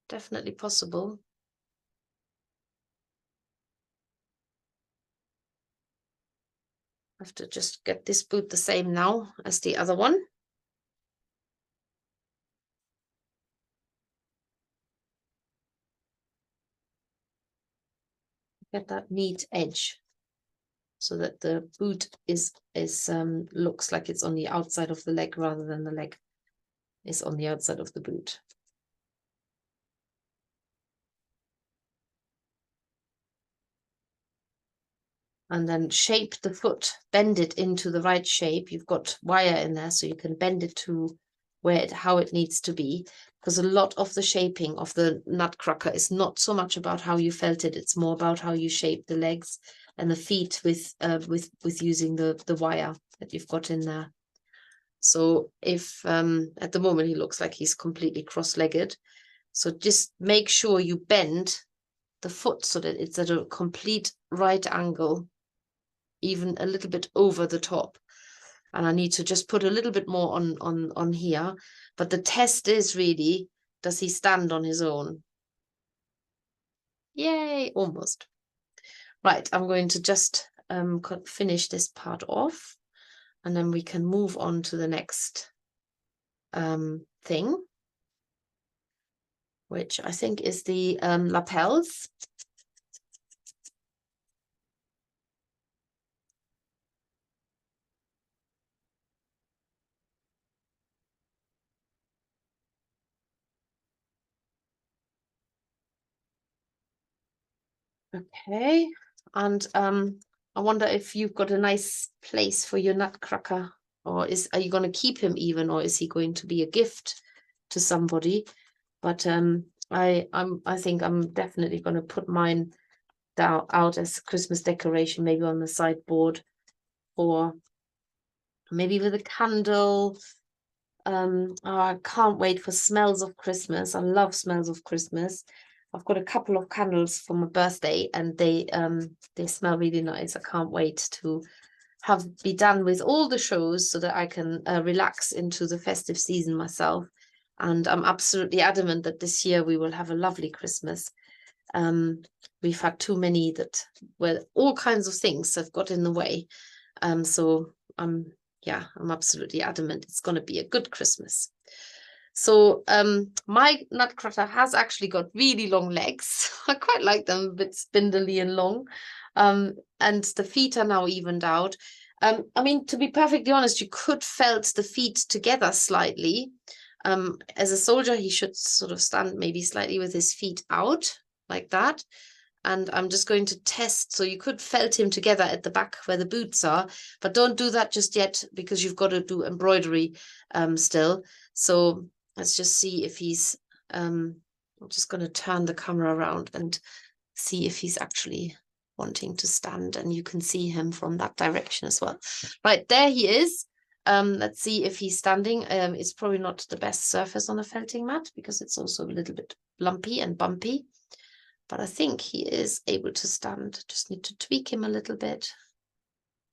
[SPEAKER 1] Definitely possible. I have to just get this boot the same now as the other one. Get that neat edge so that the boot is looks like it's on the outside of the leg rather than the leg is on the outside of the boot. And then shape the foot, bend it into the right shape. You've got wire in there, so you can bend it to how it needs to be. Because a lot of the shaping of the Nutcracker is not so much about how you felt it; it's more about how you shape the legs and the feet with using the wire that you've got in there. So if at the moment he looks like he's completely cross-legged, so just make sure you bend the foot so that it's at a complete right angle, even a little bit over the top. And I need to just put a little bit more on here. But the test is really, does he stand on his own? Yay, almost. Right, I'm going to just finish this part off, and then we can move on to the next thing, which I think is the lapels. Okay, and I wonder if you've got a nice place for your Nutcracker, or are you going to keep him even, or is he going to be a gift to somebody? But I think I'm definitely going to put mine out as Christmas decoration, maybe on the sideboard, or maybe with a candle. Oh, I can't wait for smells of Christmas. I love smells of Christmas. I've got a couple of candles for my birthday, and they smell really nice. I can't wait to be done with all the shows so that I can relax into the festive season myself. And I'm absolutely adamant that this year we will have a lovely Christmas. We've had too many all kinds of things have got in the way. So yeah, I'm absolutely adamant it's going to be a good Christmas. So my Nutcracker has actually got really long legs. I quite like them, a bit spindly and long. And the feet are now evened out. I mean, to be perfectly honest, you could felt the feet together slightly. As a soldier, he should sort of stand maybe slightly with his feet out like that. And I'm just going to test. So you could felt him together at the back where the boots are, but don't do that just yet because you've got to do embroidery still. So let's just see if he's, I'm just going to turn the camera around and see if he's actually wanting to stand, and you can see him from that direction as well. Right, there he is. Let's see if he's standing. It's probably not the best surface on a felting mat because it's also a little bit lumpy and bumpy. But I think he is able to stand. Just need to tweak him a little bit.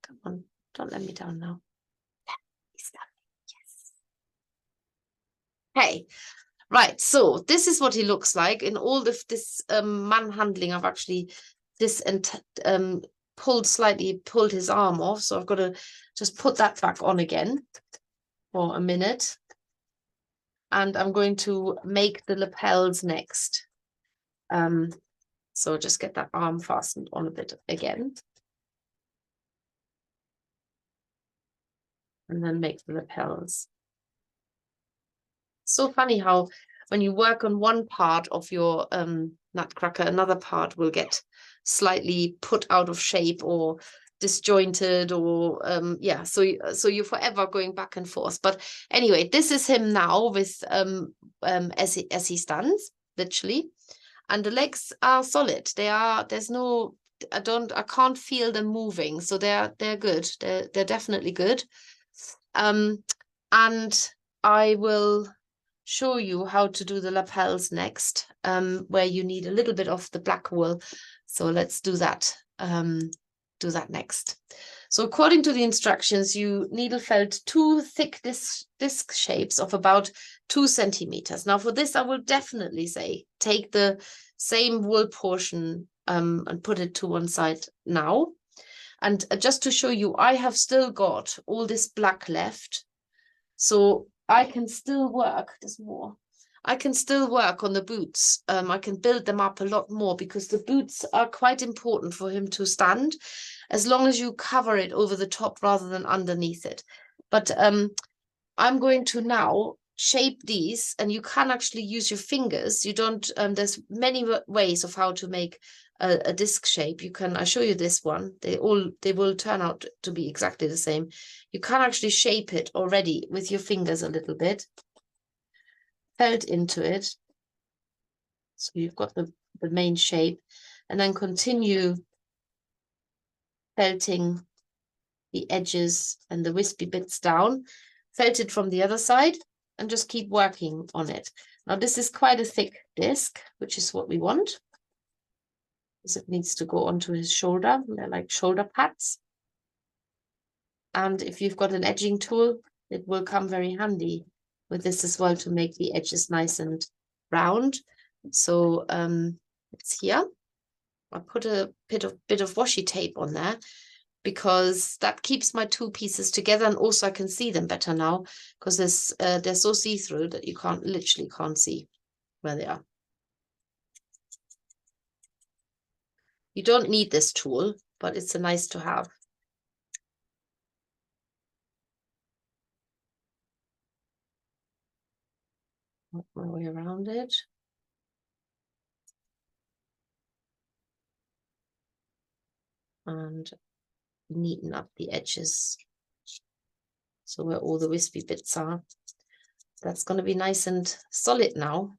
[SPEAKER 1] Come on, don't let me down now. Yeah, he's standing. Yes. Hey, right. So this is what he looks like in all of this manhandling. I've actually pulled his arm off. So I've got to just put that back on again for a minute. And I'm going to make the lapels next. So just get that arm fastened on a bit again. And then make the lapels. So funny how when you work on one part of your Nutcracker, another part will get slightly put out of shape or disjointed, or yeah, so you're forever going back and forth. But anyway, this is him now with as he stands, literally, and the legs are solid. There's no, I can't feel them moving, so they're good. They're definitely good. And I will show you how to do the lapels next, where you need a little bit of the black wool. So let's do that. Do that next. So according to the instructions, you needle felt 2 thick disc shapes of about 2 centimeters. Now for this, I will definitely say take the same wool portion and put it to one side now. And just to show you, I have still got all this black left. So I can still work, there's more. I can still work on the boots. I can build them up a lot more because the boots are quite important for him to stand, as long as you cover it over the top rather than underneath it. But I'm going to now shape these, and you can actually use your fingers. You don't, there's many ways of how to make a disc shape. You can, I show you this one. They will turn out to be exactly the same. You can actually shape it already with your fingers a little bit. Felt into it. So you've got the main shape, and then continue felting the edges and the wispy bits down. Felt it from the other side and just keep working on it. Now this is quite a thick disc, which is what we want, because it needs to go onto his shoulder. They're like shoulder pads. And if you've got an edging tool, it will come very handy with this as well to make the edges nice and round. So it's here. I put a bit of washi tape on there because that keeps my 2 pieces together, and also I can see them better now because they're so see-through that you literally can't see where they are. You don't need this tool, but it's a nice to have. Work my way around it. And neaten up the edges. So where all the wispy bits are. That's going to be nice and solid now.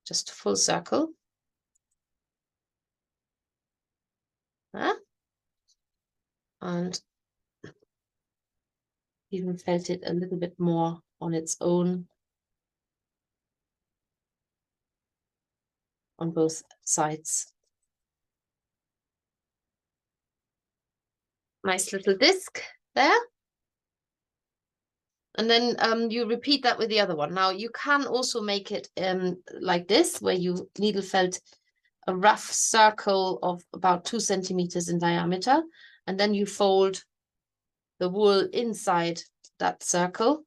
[SPEAKER 1] Just a full circle. And even felt it a little bit more on its own on both sides. Nice little disc there. And then you repeat that with the other one. Now you can also make it like this, where you needle felt a rough circle of about 2 centimeters in diameter, and then you fold the wool inside that circle.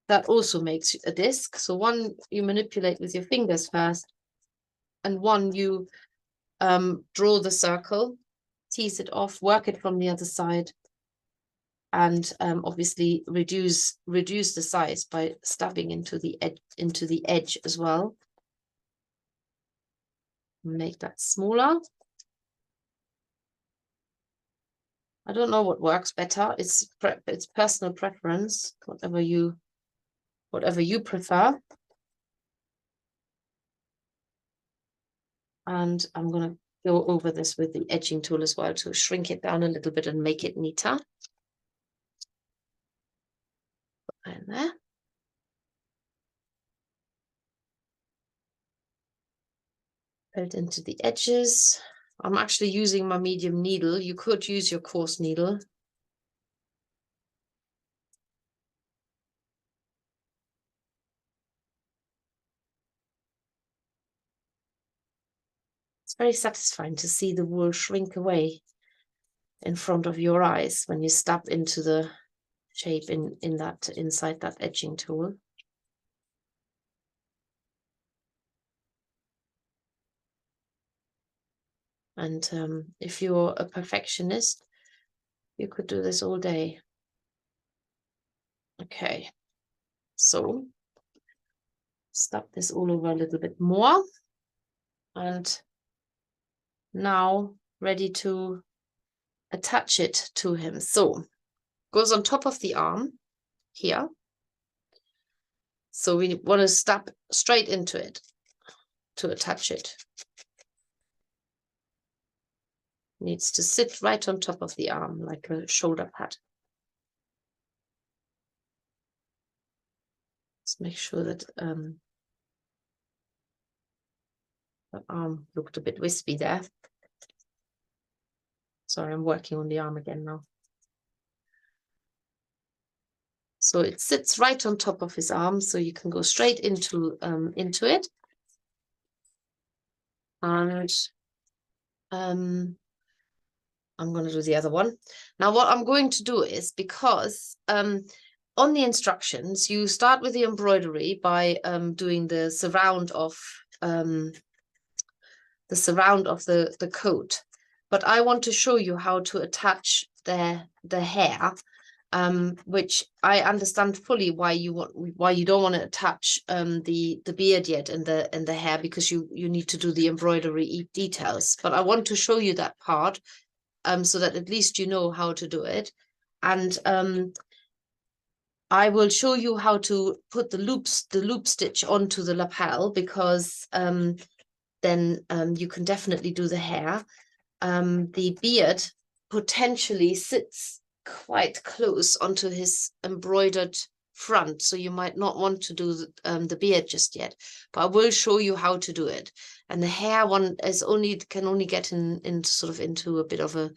[SPEAKER 1] That also makes a disc. So one you manipulate with your fingers first, and one you draw the circle, tease it off, work it from the other side, and obviously reduce the size by stabbing into the edge as well. Make that smaller. I don't know what works better. It's personal preference, whatever you prefer. And I'm gonna go over this with the edging tool as well to shrink it down a little bit and make it neater. And there. Build into the edges. I'm actually using my medium needle. You could use your coarse needle. It's very satisfying to see the wool shrink away in front of your eyes when you stab into the shape inside that edging tool. And if you're a perfectionist, you could do this all day. Okay, so stop this all over a little bit more. And now ready to attach it to him. So goes on top of the arm here. So we want to stab straight into it to attach it. Needs to sit right on top of the arm like a shoulder pad. Let's make sure that the arm looked a bit wispy there. Sorry, I'm working on the arm again now. So it sits right on top of his arm, so you can go straight into it. And I'm going to do the other one. Now, what I'm going to do is, because on the instructions, you start with the embroidery by doing the surround of the coat. But I want to show you how to attach the hair, which I understand fully why you don't want to attach the beard yet and the hair, because you need to do the embroidery details. But I want to show you that part, so that at least you know how to do it. And I will show you how to put the loop stitch onto the lapel, because then you can definitely do the hair. The beard potentially sits quite close onto his embroidered front, so you might not want to do the beard just yet, but I will show you how to do it. And the hair one can only get into a bit of a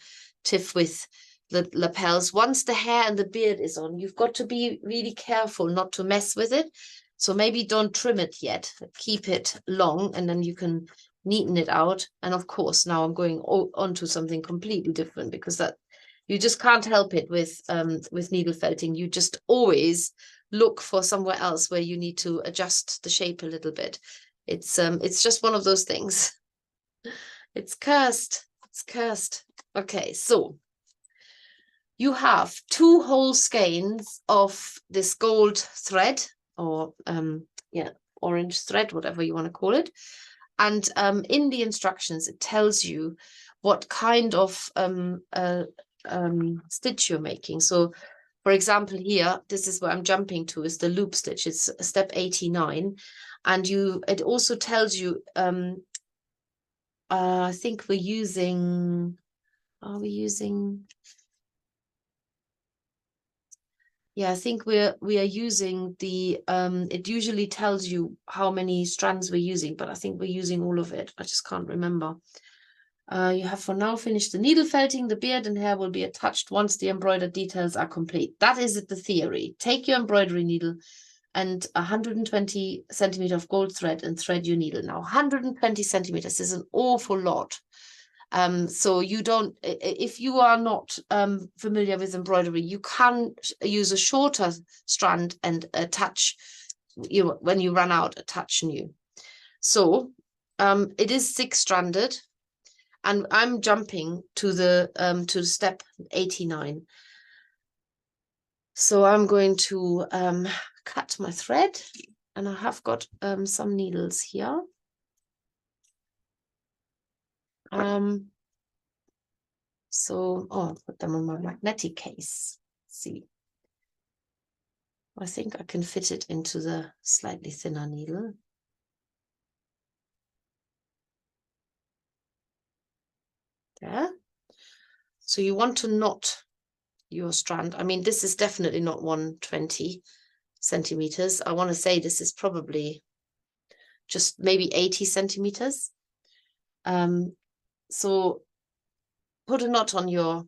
[SPEAKER 1] tiff with the lapels. Once the hair and the beard is on, you've got to be really careful not to mess with it. So maybe don't trim it yet, keep it long, and then you can neaten it out. And of course, now I'm going on to something completely different, because that you just can't help it with needle felting. You just always look for somewhere else where you need to adjust the shape a little bit. It's just one of those things. It's cursed. It's cursed. Okay, so you have 2 whole skeins of this gold thread, or orange thread, whatever you want to call it. And in the instructions, it tells you what kind of stitch you're making. So, for example, here, this is where I'm jumping to, is the loop stitch. It's step 89. And it also tells you, I think we're using, yeah, I think we are using the, it usually tells you how many strands we're using, but I think we're using all of it. I just can't remember. You have for now finished the needle felting. The beard and hair will be attached once the embroidered details are complete. That is the theory. Take your embroidery needle and 120 centimeter of gold thread and thread your needle. Now, 120 centimeters is an awful lot. So you don't, if you are not familiar with embroidery, you can use a shorter strand and attach, when you run out, attach new. So it is 6-stranded, and I'm jumping to the step 89. So I'm going to cut my thread, and I have got some needles here. So, I'll put them on my magnetic case. Let's see. I think I can fit it into the slightly thinner needle. there. So you want to knot your strand. I mean, this is definitely not 120 centimeters. I want to say this is probably just maybe 80 centimeters. So put a knot on your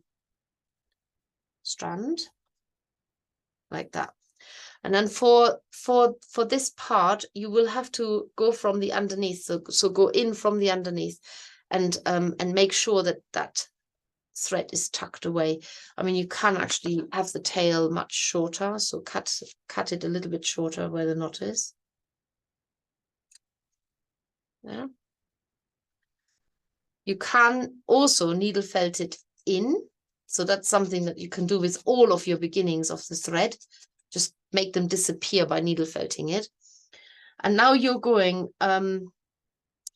[SPEAKER 1] strand like that. And then for this part, you will have to go from the underneath. So go in from the underneath and make sure that that thread is tucked away. I mean, you can actually have the tail much shorter. So cut it a little bit shorter where the knot is. Yeah. You can also needle felt it in. So that's something that you can do with all of your beginnings of the thread. Just make them disappear by needle felting it. And now you're going in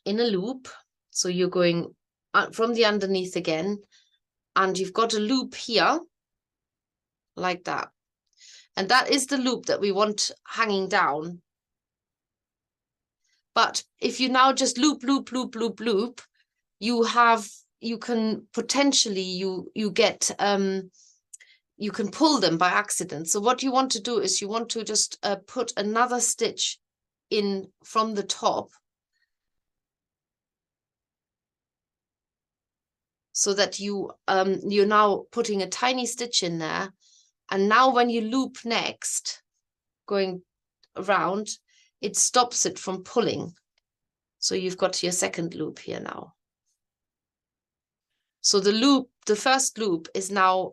[SPEAKER 1] a loop. So you're going from the underneath again, and you've got a loop here like that. And that is the loop that we want hanging down. But if you now just loop, loop, loop, loop, loop, you can potentially, you get, you can pull them by accident. So what you want to do is you want to just put another stitch in from the top, so that you're now putting a tiny stitch in there. And now when you loop next, going around, it stops it from pulling. So you've got your second loop here now. So the first loop is now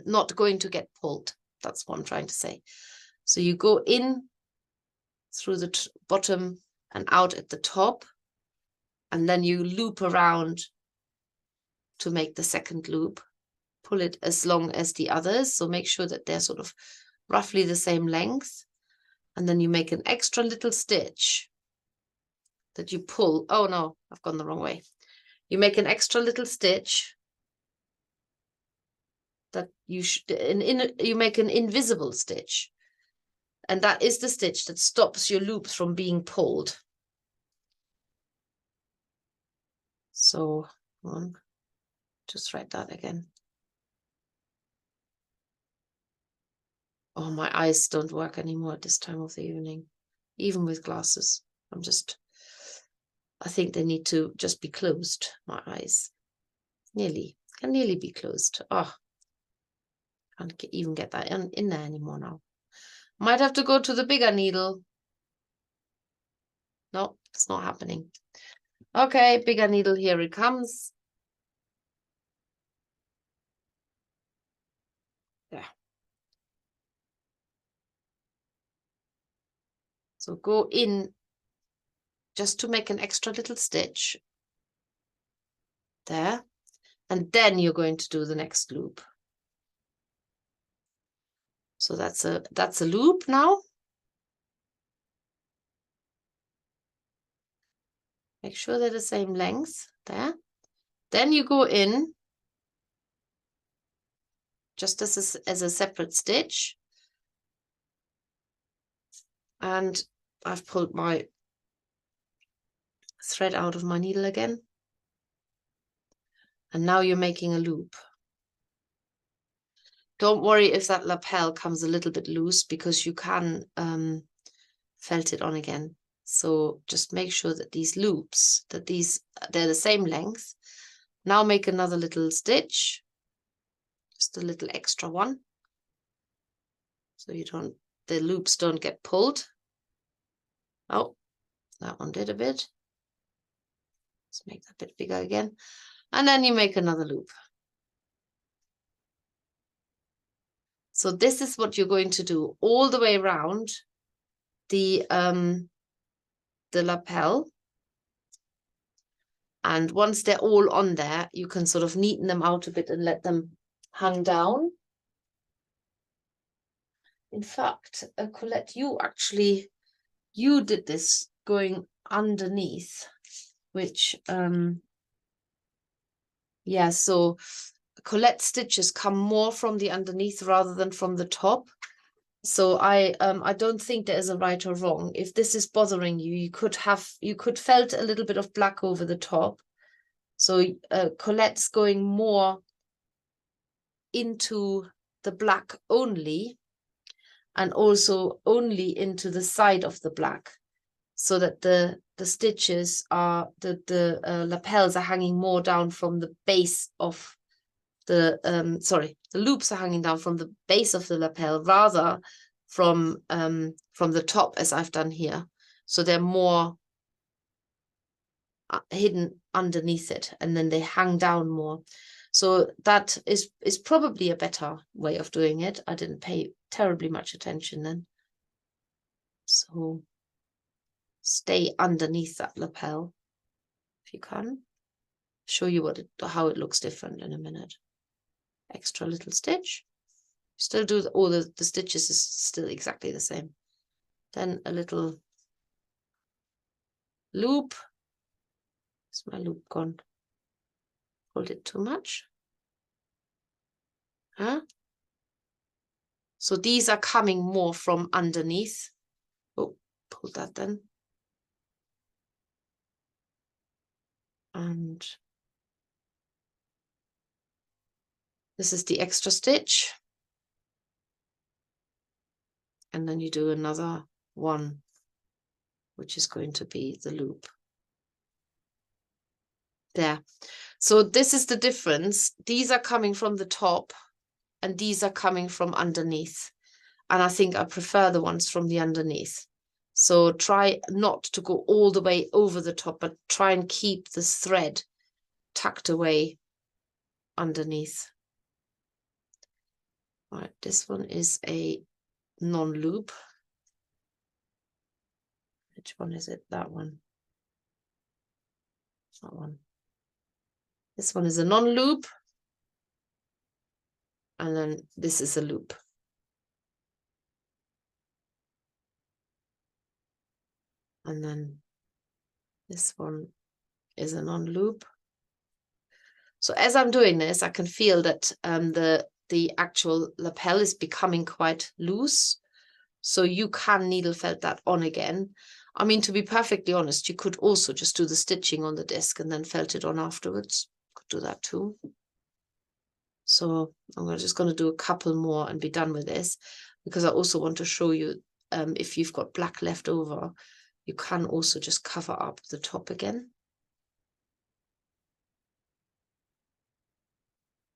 [SPEAKER 1] not going to get pulled. That's what I'm trying to say. So you go in through the bottom and out at the top, and then you loop around to make the second loop. Pull it as long as the others. So make sure that they're sort of roughly the same length. And then you make an extra little stitch that you pull. Oh no, I've gone the wrong way. You make an extra little stitch that you make an invisible stitch. And that is the stitch that stops your loops from being pulled. So just write that again. Oh, my eyes don't work anymore at this time of the evening, even with glasses. I think they need to just be closed, my eyes. Can nearly be closed. Oh, can't even get that in there anymore now. Might have to go to the bigger needle. No, it's not happening. Okay, bigger needle, here it comes. Yeah. So go in just to make an extra little stitch there, and then you're going to do the next loop. So that's a loop now. Make sure they're the same length there. Then you go in just as a separate stitch. And I've pulled my thread out of my needle again. And now you're making a loop. Don't worry if that lapel comes a little bit loose, because you can felt it on again. So just make sure that these loops, they're the same length. Now make another little stitch, just a little extra one, so the loops don't get pulled. Oh, that one did a bit. Let's make that a bit bigger again. And then you make another loop. So this is what you're going to do all the way around the lapel. And once they're all on there, you can sort of neaten them out a bit and let them hang down. In fact, Colette, you did this going underneath, which, yeah, so Colette stitches come more from the underneath rather than from the top. So I don't think there is a right or wrong. If this is bothering you, you could felt a little bit of black over the top So Colette's going more into the black only, and also only into the side of the black, so that the stitches are, the lapels are hanging more down from the base of the, the loops are hanging down from the base of the lapel rather from the top, as I've done here. So they're more hidden underneath it, and then they hang down more. So that is probably a better way of doing it. I didn't pay terribly much attention then. So stay underneath that lapel if you can. Show you how it looks different in a minute. Extra little stitch. Still do all the stitches is still exactly the same. Then a little loop. Is my loop gone? Hold it too much. Huh? So these are coming more from underneath. Oh, pull that then. And this is the extra stitch. And then you do another one, which is going to be the loop. There. So this is the difference. These are coming from the top and these are coming from underneath. And I think I prefer the ones from the underneath. So try not to go all the way over the top, but try and keep the thread tucked away underneath. All right, this one is a non-loop. Which one is it? That one. That one. This one is a non-loop. And then this is a loop. And then this one is a non-loop. So as I'm doing this, I can feel that the actual lapel is becoming quite loose. So you can needle felt that on again. I mean, to be perfectly honest, you could also just do the stitching on the disc and then felt it on afterwards. Could do that too. So I'm just going to do a couple more and be done with this, because I also want to show you if you've got black left over, you can also just cover up the top again.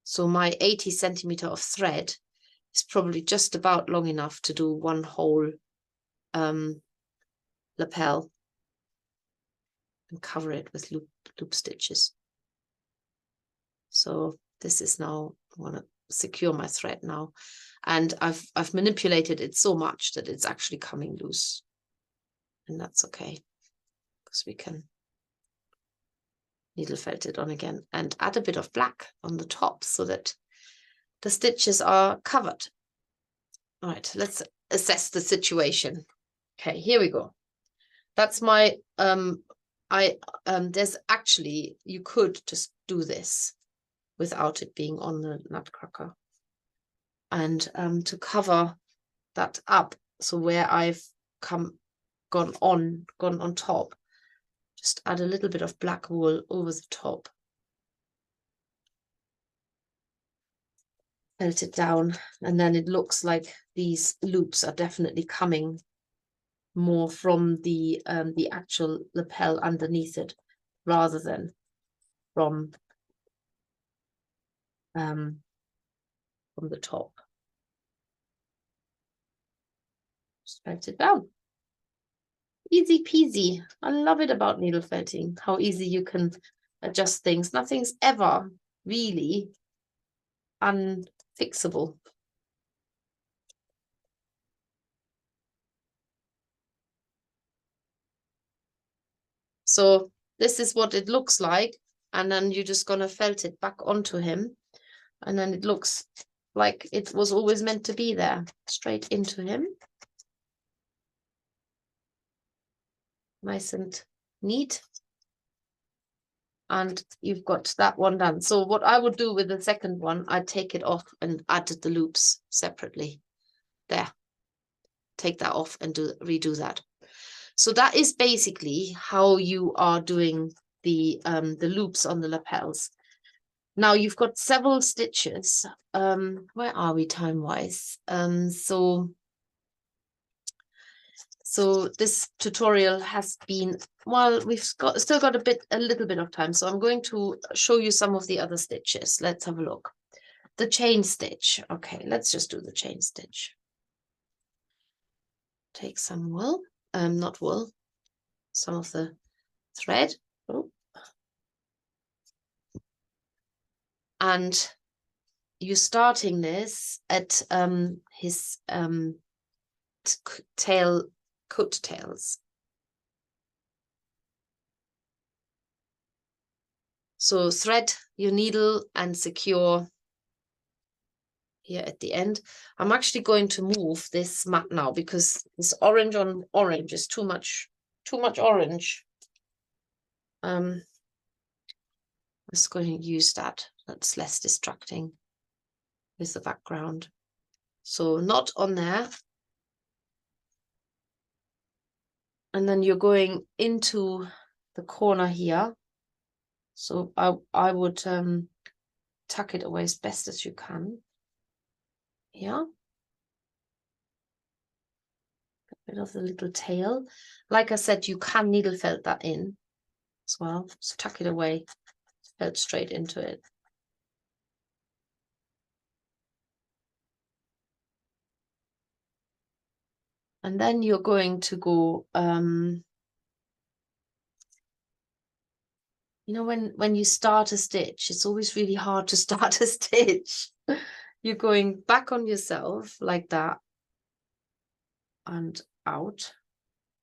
[SPEAKER 1] So my 80 centimeter of thread is probably just about long enough to do one whole lapel and cover it with loop stitches. So this is now, I want to secure my thread now, and I've manipulated it so much that it's actually coming loose, and that's okay, because we can needle felt it on again and add a bit of black on the top so that the stitches are covered. All right, let's assess the situation. Okay, here we go. That's my there's actually, you could just do this without it being on the Nutcracker, and to cover that up, so where I've gone on top, just add a little bit of black wool over the top, felt it down, and then it looks like these loops are definitely coming more from the actual lapel underneath it, rather than from the top. Just felt it down. Easy peasy. I love it about needle felting, how easy you can adjust things. Nothing's ever really unfixable. So this is what it looks like, and then you're just gonna felt it back onto him, and then it looks like it was always meant to be there, straight into him. Nice and neat. And you've got that one done. So what I would do with the second one, I'd take it off and add the loops separately. There. Take that off and redo that. So that is basically how you are doing the loops on the lapels. Now you've got several stitches. Where are we time-wise? So this tutorial has been, well, we've still got a little bit of time. So I'm going to show you some of the other stitches. Let's have a look. The chain stitch. Okay, let's just do the chain stitch. Take some wool, not wool, some of the thread. Oh. And you're starting this at his coat tails. So thread your needle and secure here at the end. I'm actually going to move this mat now because this orange on orange is too much orange. I'm just going to use that. That's less distracting with the background. So not on there. And then you're going into the corner here. So I would tuck it away as best as you can. Here. Bit of the little tail. Like I said, you can needle felt that in as well. So tuck it away, felt straight into it. And then you're going to go, you know, when you start a stitch, it's always really hard to start a stitch. You're going back on yourself like that and out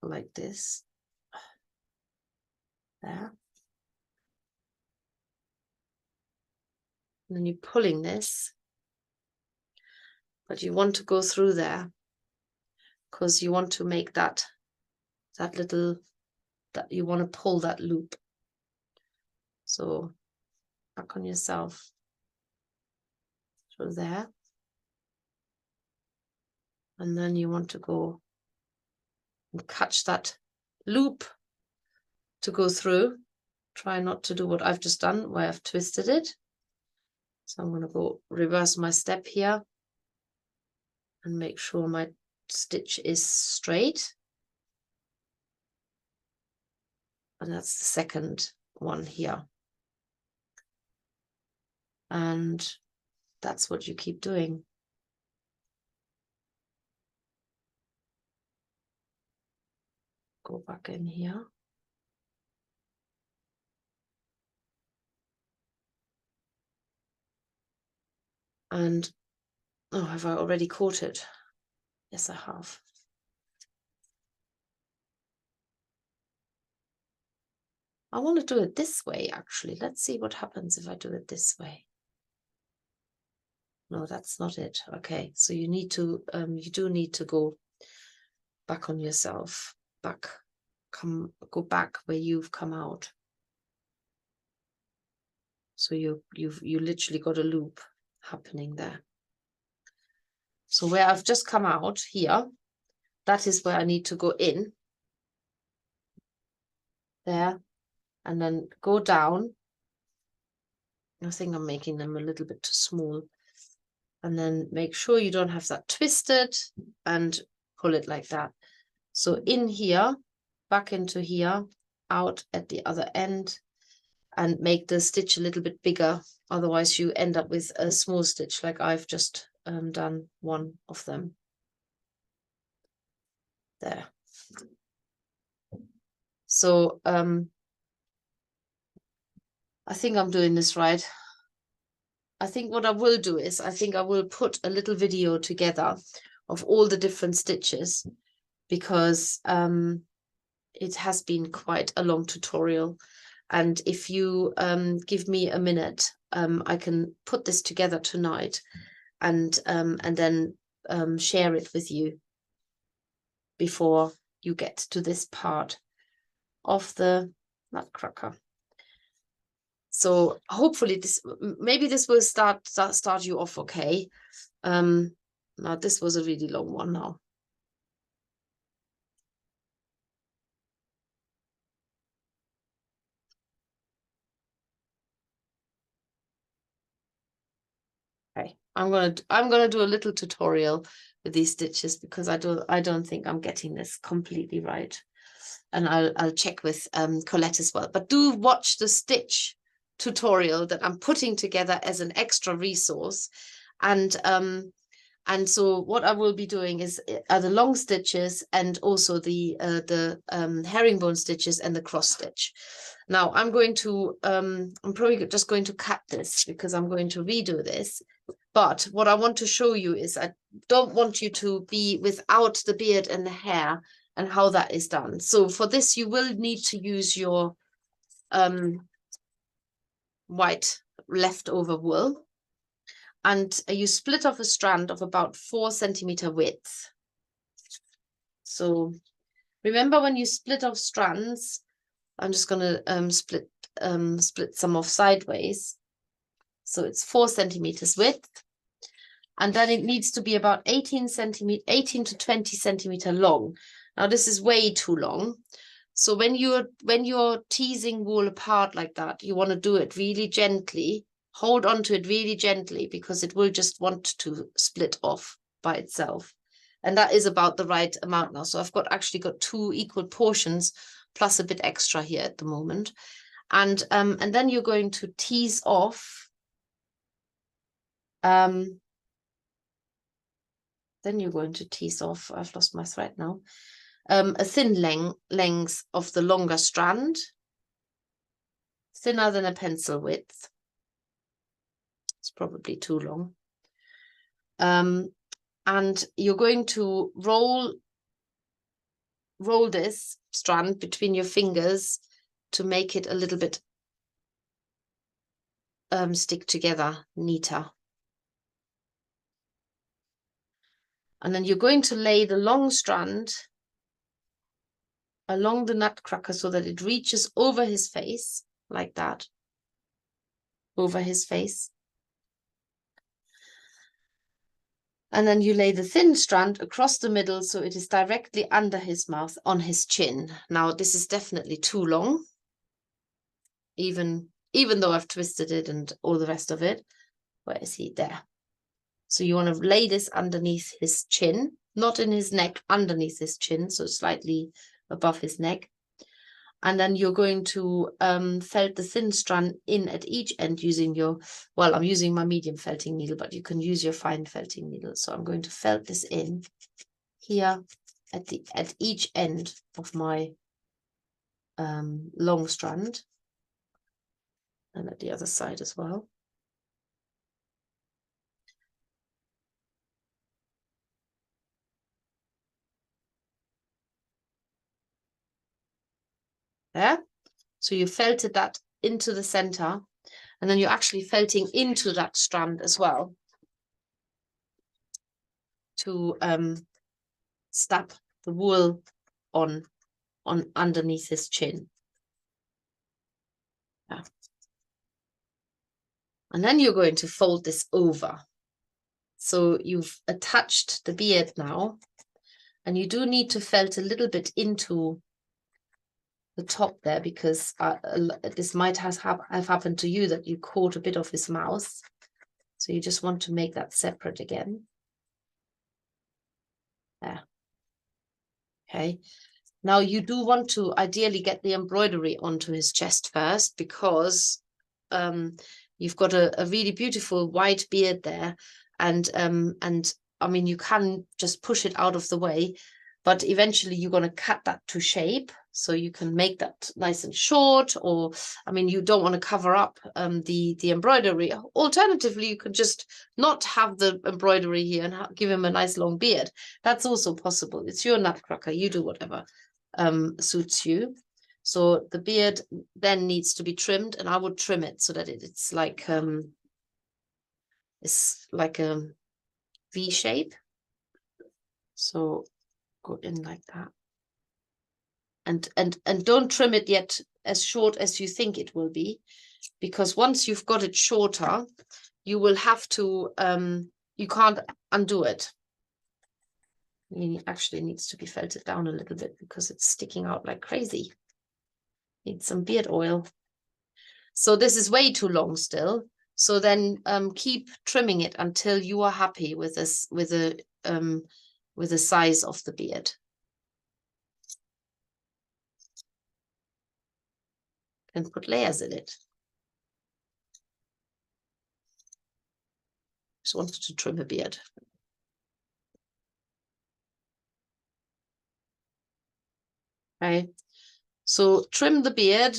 [SPEAKER 1] like this. There. And then you're pulling this, but you want to go through there because you want to make that little, that you want to pull that loop. So back on yourself through there. And then you want to go and catch that loop to go through. Try not to do what I've just done, where I've twisted it. So I'm going to go reverse my step here and make sure my stitch is straight. And that's the second one here. And that's what you keep doing. Go back in here. And, oh, have I already caught it? Yes, I have. I want to do it this way, actually. Let's see what happens if I do it this way. No, that's not it. Okay, so you need to, you do need to go back on yourself. Go back where you've come out. So you literally got a loop happening there. So where I've just come out here, that is where I need to go in. There. And then go down. I think I'm making them a little bit too small. And then make sure you don't have that twisted and pull it like that. So in here, back into here, out at the other end, and make the stitch a little bit bigger. Otherwise you end up with a small stitch like I've just done one of them. There. So I think I'm doing this right. I think what I will do is I think I will put a little video together of all the different stitches because it has been quite a long tutorial. And if you give me a minute, I can put this together tonight and then share it with you before you get to this part of the Nutcracker. So hopefully maybe this will start you off okay. Now this was a really long one now. Okay, I'm gonna do a little tutorial with these stitches because I don't think I'm getting this completely right. And I'll check with Colette as well. But do watch the stitch tutorial that I'm putting together as an extra resource. And so what I will be doing is are the long stitches and also the herringbone stitches and the cross stitch. Now I'm probably just going to cut this because I'm going to redo this. But what I want to show you is I don't want you to be without the beard and the hair and how that is done. So for this, you will need to use your white leftover wool. And you split off a strand of about 4 centimeter width. So remember when you split off strands, I'm just going to split some off sideways. So it's 4 centimeters width. And then it needs to be about 18 to 20 centimeter long. Now this is way too long. So when you're teasing wool apart like that, you want to do it really gently. Hold on to it really gently because it will just want to split off by itself. And that is about the right amount now. So I've actually got 2 equal portions plus a bit extra here at the moment. And then you're going to tease off. Then you're going to tease off, I've lost my thread now, a thin length of the longer strand, thinner than a pencil width. It's probably too long. And you're going to roll this strand between your fingers to make it a little bit stick together neater. And then you're going to lay the long strand along the Nutcracker so that it reaches over his face, like that, over his face. And then you lay the thin strand across the middle so it is directly under his mouth on his chin. Now this is definitely too long, even though I've twisted it and all the rest of it. Where is he? There. So you want to lay this underneath his chin, not in his neck, underneath his chin, so slightly above his neck. And then you're going to felt the thin strand in at each end using your, well, I'm using my medium felting needle, but you can use your fine felting needle. So I'm going to felt this in here at each end of my long strand, and at the other side as well. There. So you felted that into the center, and then you're actually felting into that strand as well to stab the wool on underneath his chin. Yeah. And then you're going to fold this over. So you've attached the beard now, and you do need to felt a little bit into the top there because this might have happened to you that you caught a bit of his mouth. So you just want to make that separate again. There. Okay. Now you do want to ideally get the embroidery onto his chest first because you've got a really beautiful white beard there, and I mean you can just push it out of the way, but eventually you're going to cut that to shape so you can make that nice and short, or I mean you don't want to cover up the embroidery. Alternatively, you could just not have the embroidery here and give him a nice long beard. That's also possible. It's your Nutcracker, you do whatever suits you. So the beard then needs to be trimmed, and I would trim it so that it's like a V shape. So go in like that, and don't trim it yet as short as you think it will be, because once you've got it shorter, you will have to you can't undo it. It actually needs to be felted down a little bit because it's sticking out like crazy. Need some beard oil. So this is way too long still. So then keep trimming it until you are happy with this, with the size of the beard. And put layers in it. Just wanted to trim a beard. Okay, so trim the beard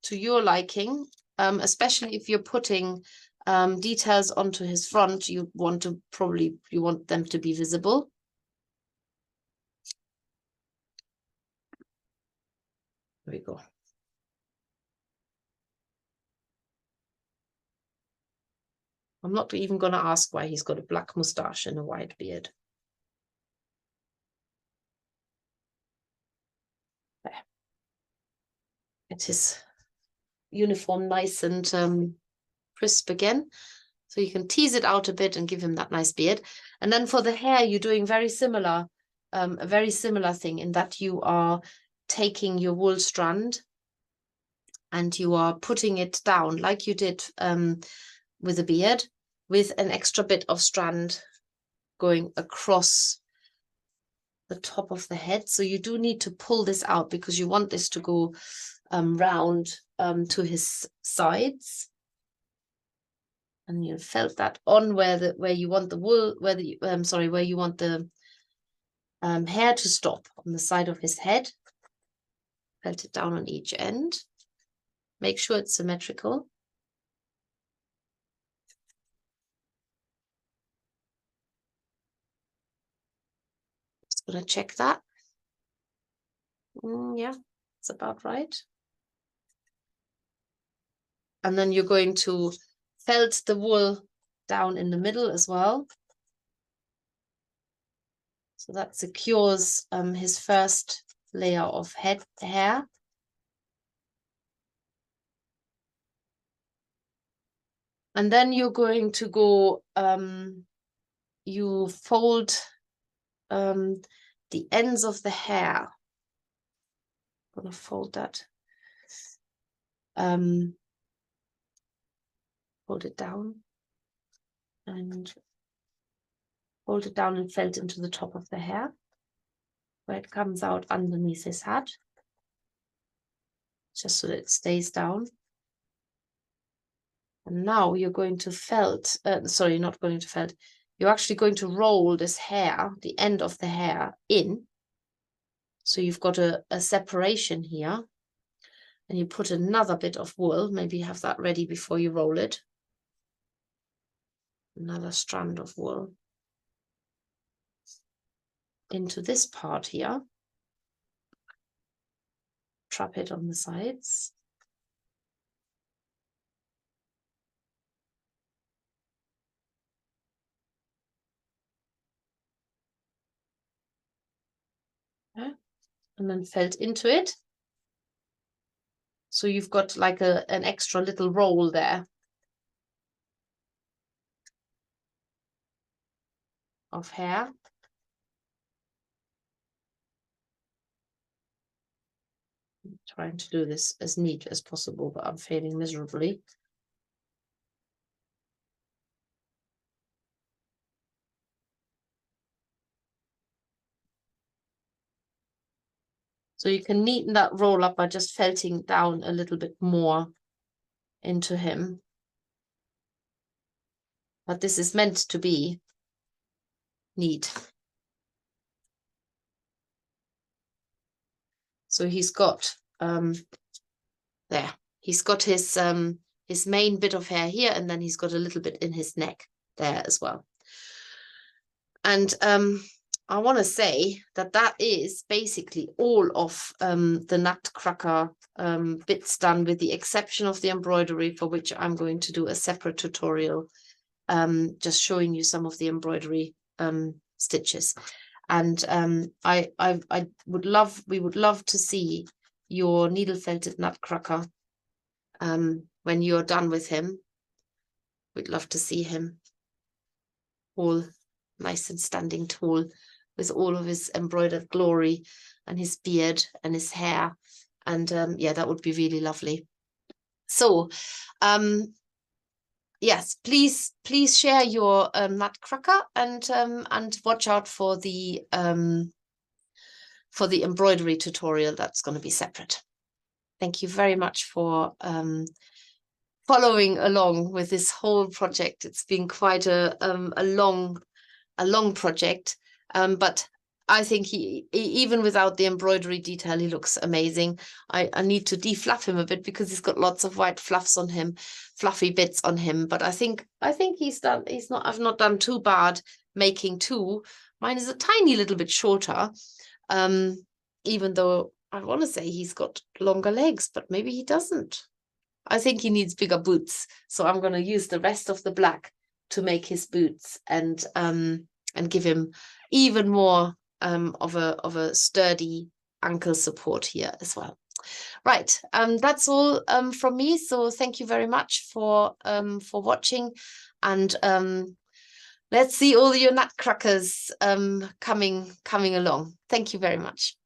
[SPEAKER 1] to your liking, especially if you're putting details onto his front. You want them to be visible. There we go. I'm not even going to ask why he's got a black mustache and a white beard. There. Get his uniform nice and crisp again. So you can tease it out a bit and give him that nice beard. And then for the hair, you're doing very similar, a very similar thing in that you are taking your wool strand and you are putting it down like you did with a beard, with an extra bit of strand going across the top of the head. So you do need to pull this out because you want this to go round to his sides. And you felt that on where you want the wool, where you want the hair to stop on the side of his head. Felt it down on each end. Make sure it's symmetrical. Just gonna check that. Yeah, it's about right. And then you're going to felt the wool down in the middle as well. So that secures his first layer of hair. And then you're going to go, you fold the ends of the hair. I'm gonna fold that. Hold it down and hold it down and felt into the top of the hair where it comes out underneath his hat, just so that it stays down. And now you're going to felt, sorry, not going to felt, you're actually going to roll this hair, the end of the hair in. So you've got a separation here. And you put another bit of wool, maybe have that ready before you roll it. Another strand of wool into this part here. Trap it on the sides. Okay. And then felt into it. So you've got like an extra little roll there of hair. I'm trying to do this as neat as possible, but I'm failing miserably. So you can neaten that roll up by just felting down a little bit more into him. But this is meant to be neat. So he's got there. He's got his main bit of hair here, and then he's got a little bit in his neck there as well. And I want to say that that is basically all of the Nutcracker bits done, with the exception of the embroidery, for which I'm going to do a separate tutorial, just showing you some of the embroidery stitches. And we would love to see your needle felted Nutcracker when you're done with him. We'd love to see him all nice and standing tall with all of his embroidered glory and his beard and his hair. And yeah, that would be really lovely. So yes, please share your Nutcracker, and watch out for the embroidery tutorial that's going to be separate. Thank you very much for following along with this whole project. It's been quite a long project, but I think he even without the embroidery detail, he looks amazing. I need to defluff him a bit because he's got lots of white fluffs on him, fluffy bits on him. But I think I've not done too bad making two. Mine is a tiny little bit shorter, even though I want to say he's got longer legs, but maybe he doesn't. I think he needs bigger boots, so I'm going to use the rest of the black to make his boots and give him even more of a sturdy ankle support here as well. Right, that's all from me. So thank you very much for watching, and let's see all your nutcrackers coming along. Thank you very much.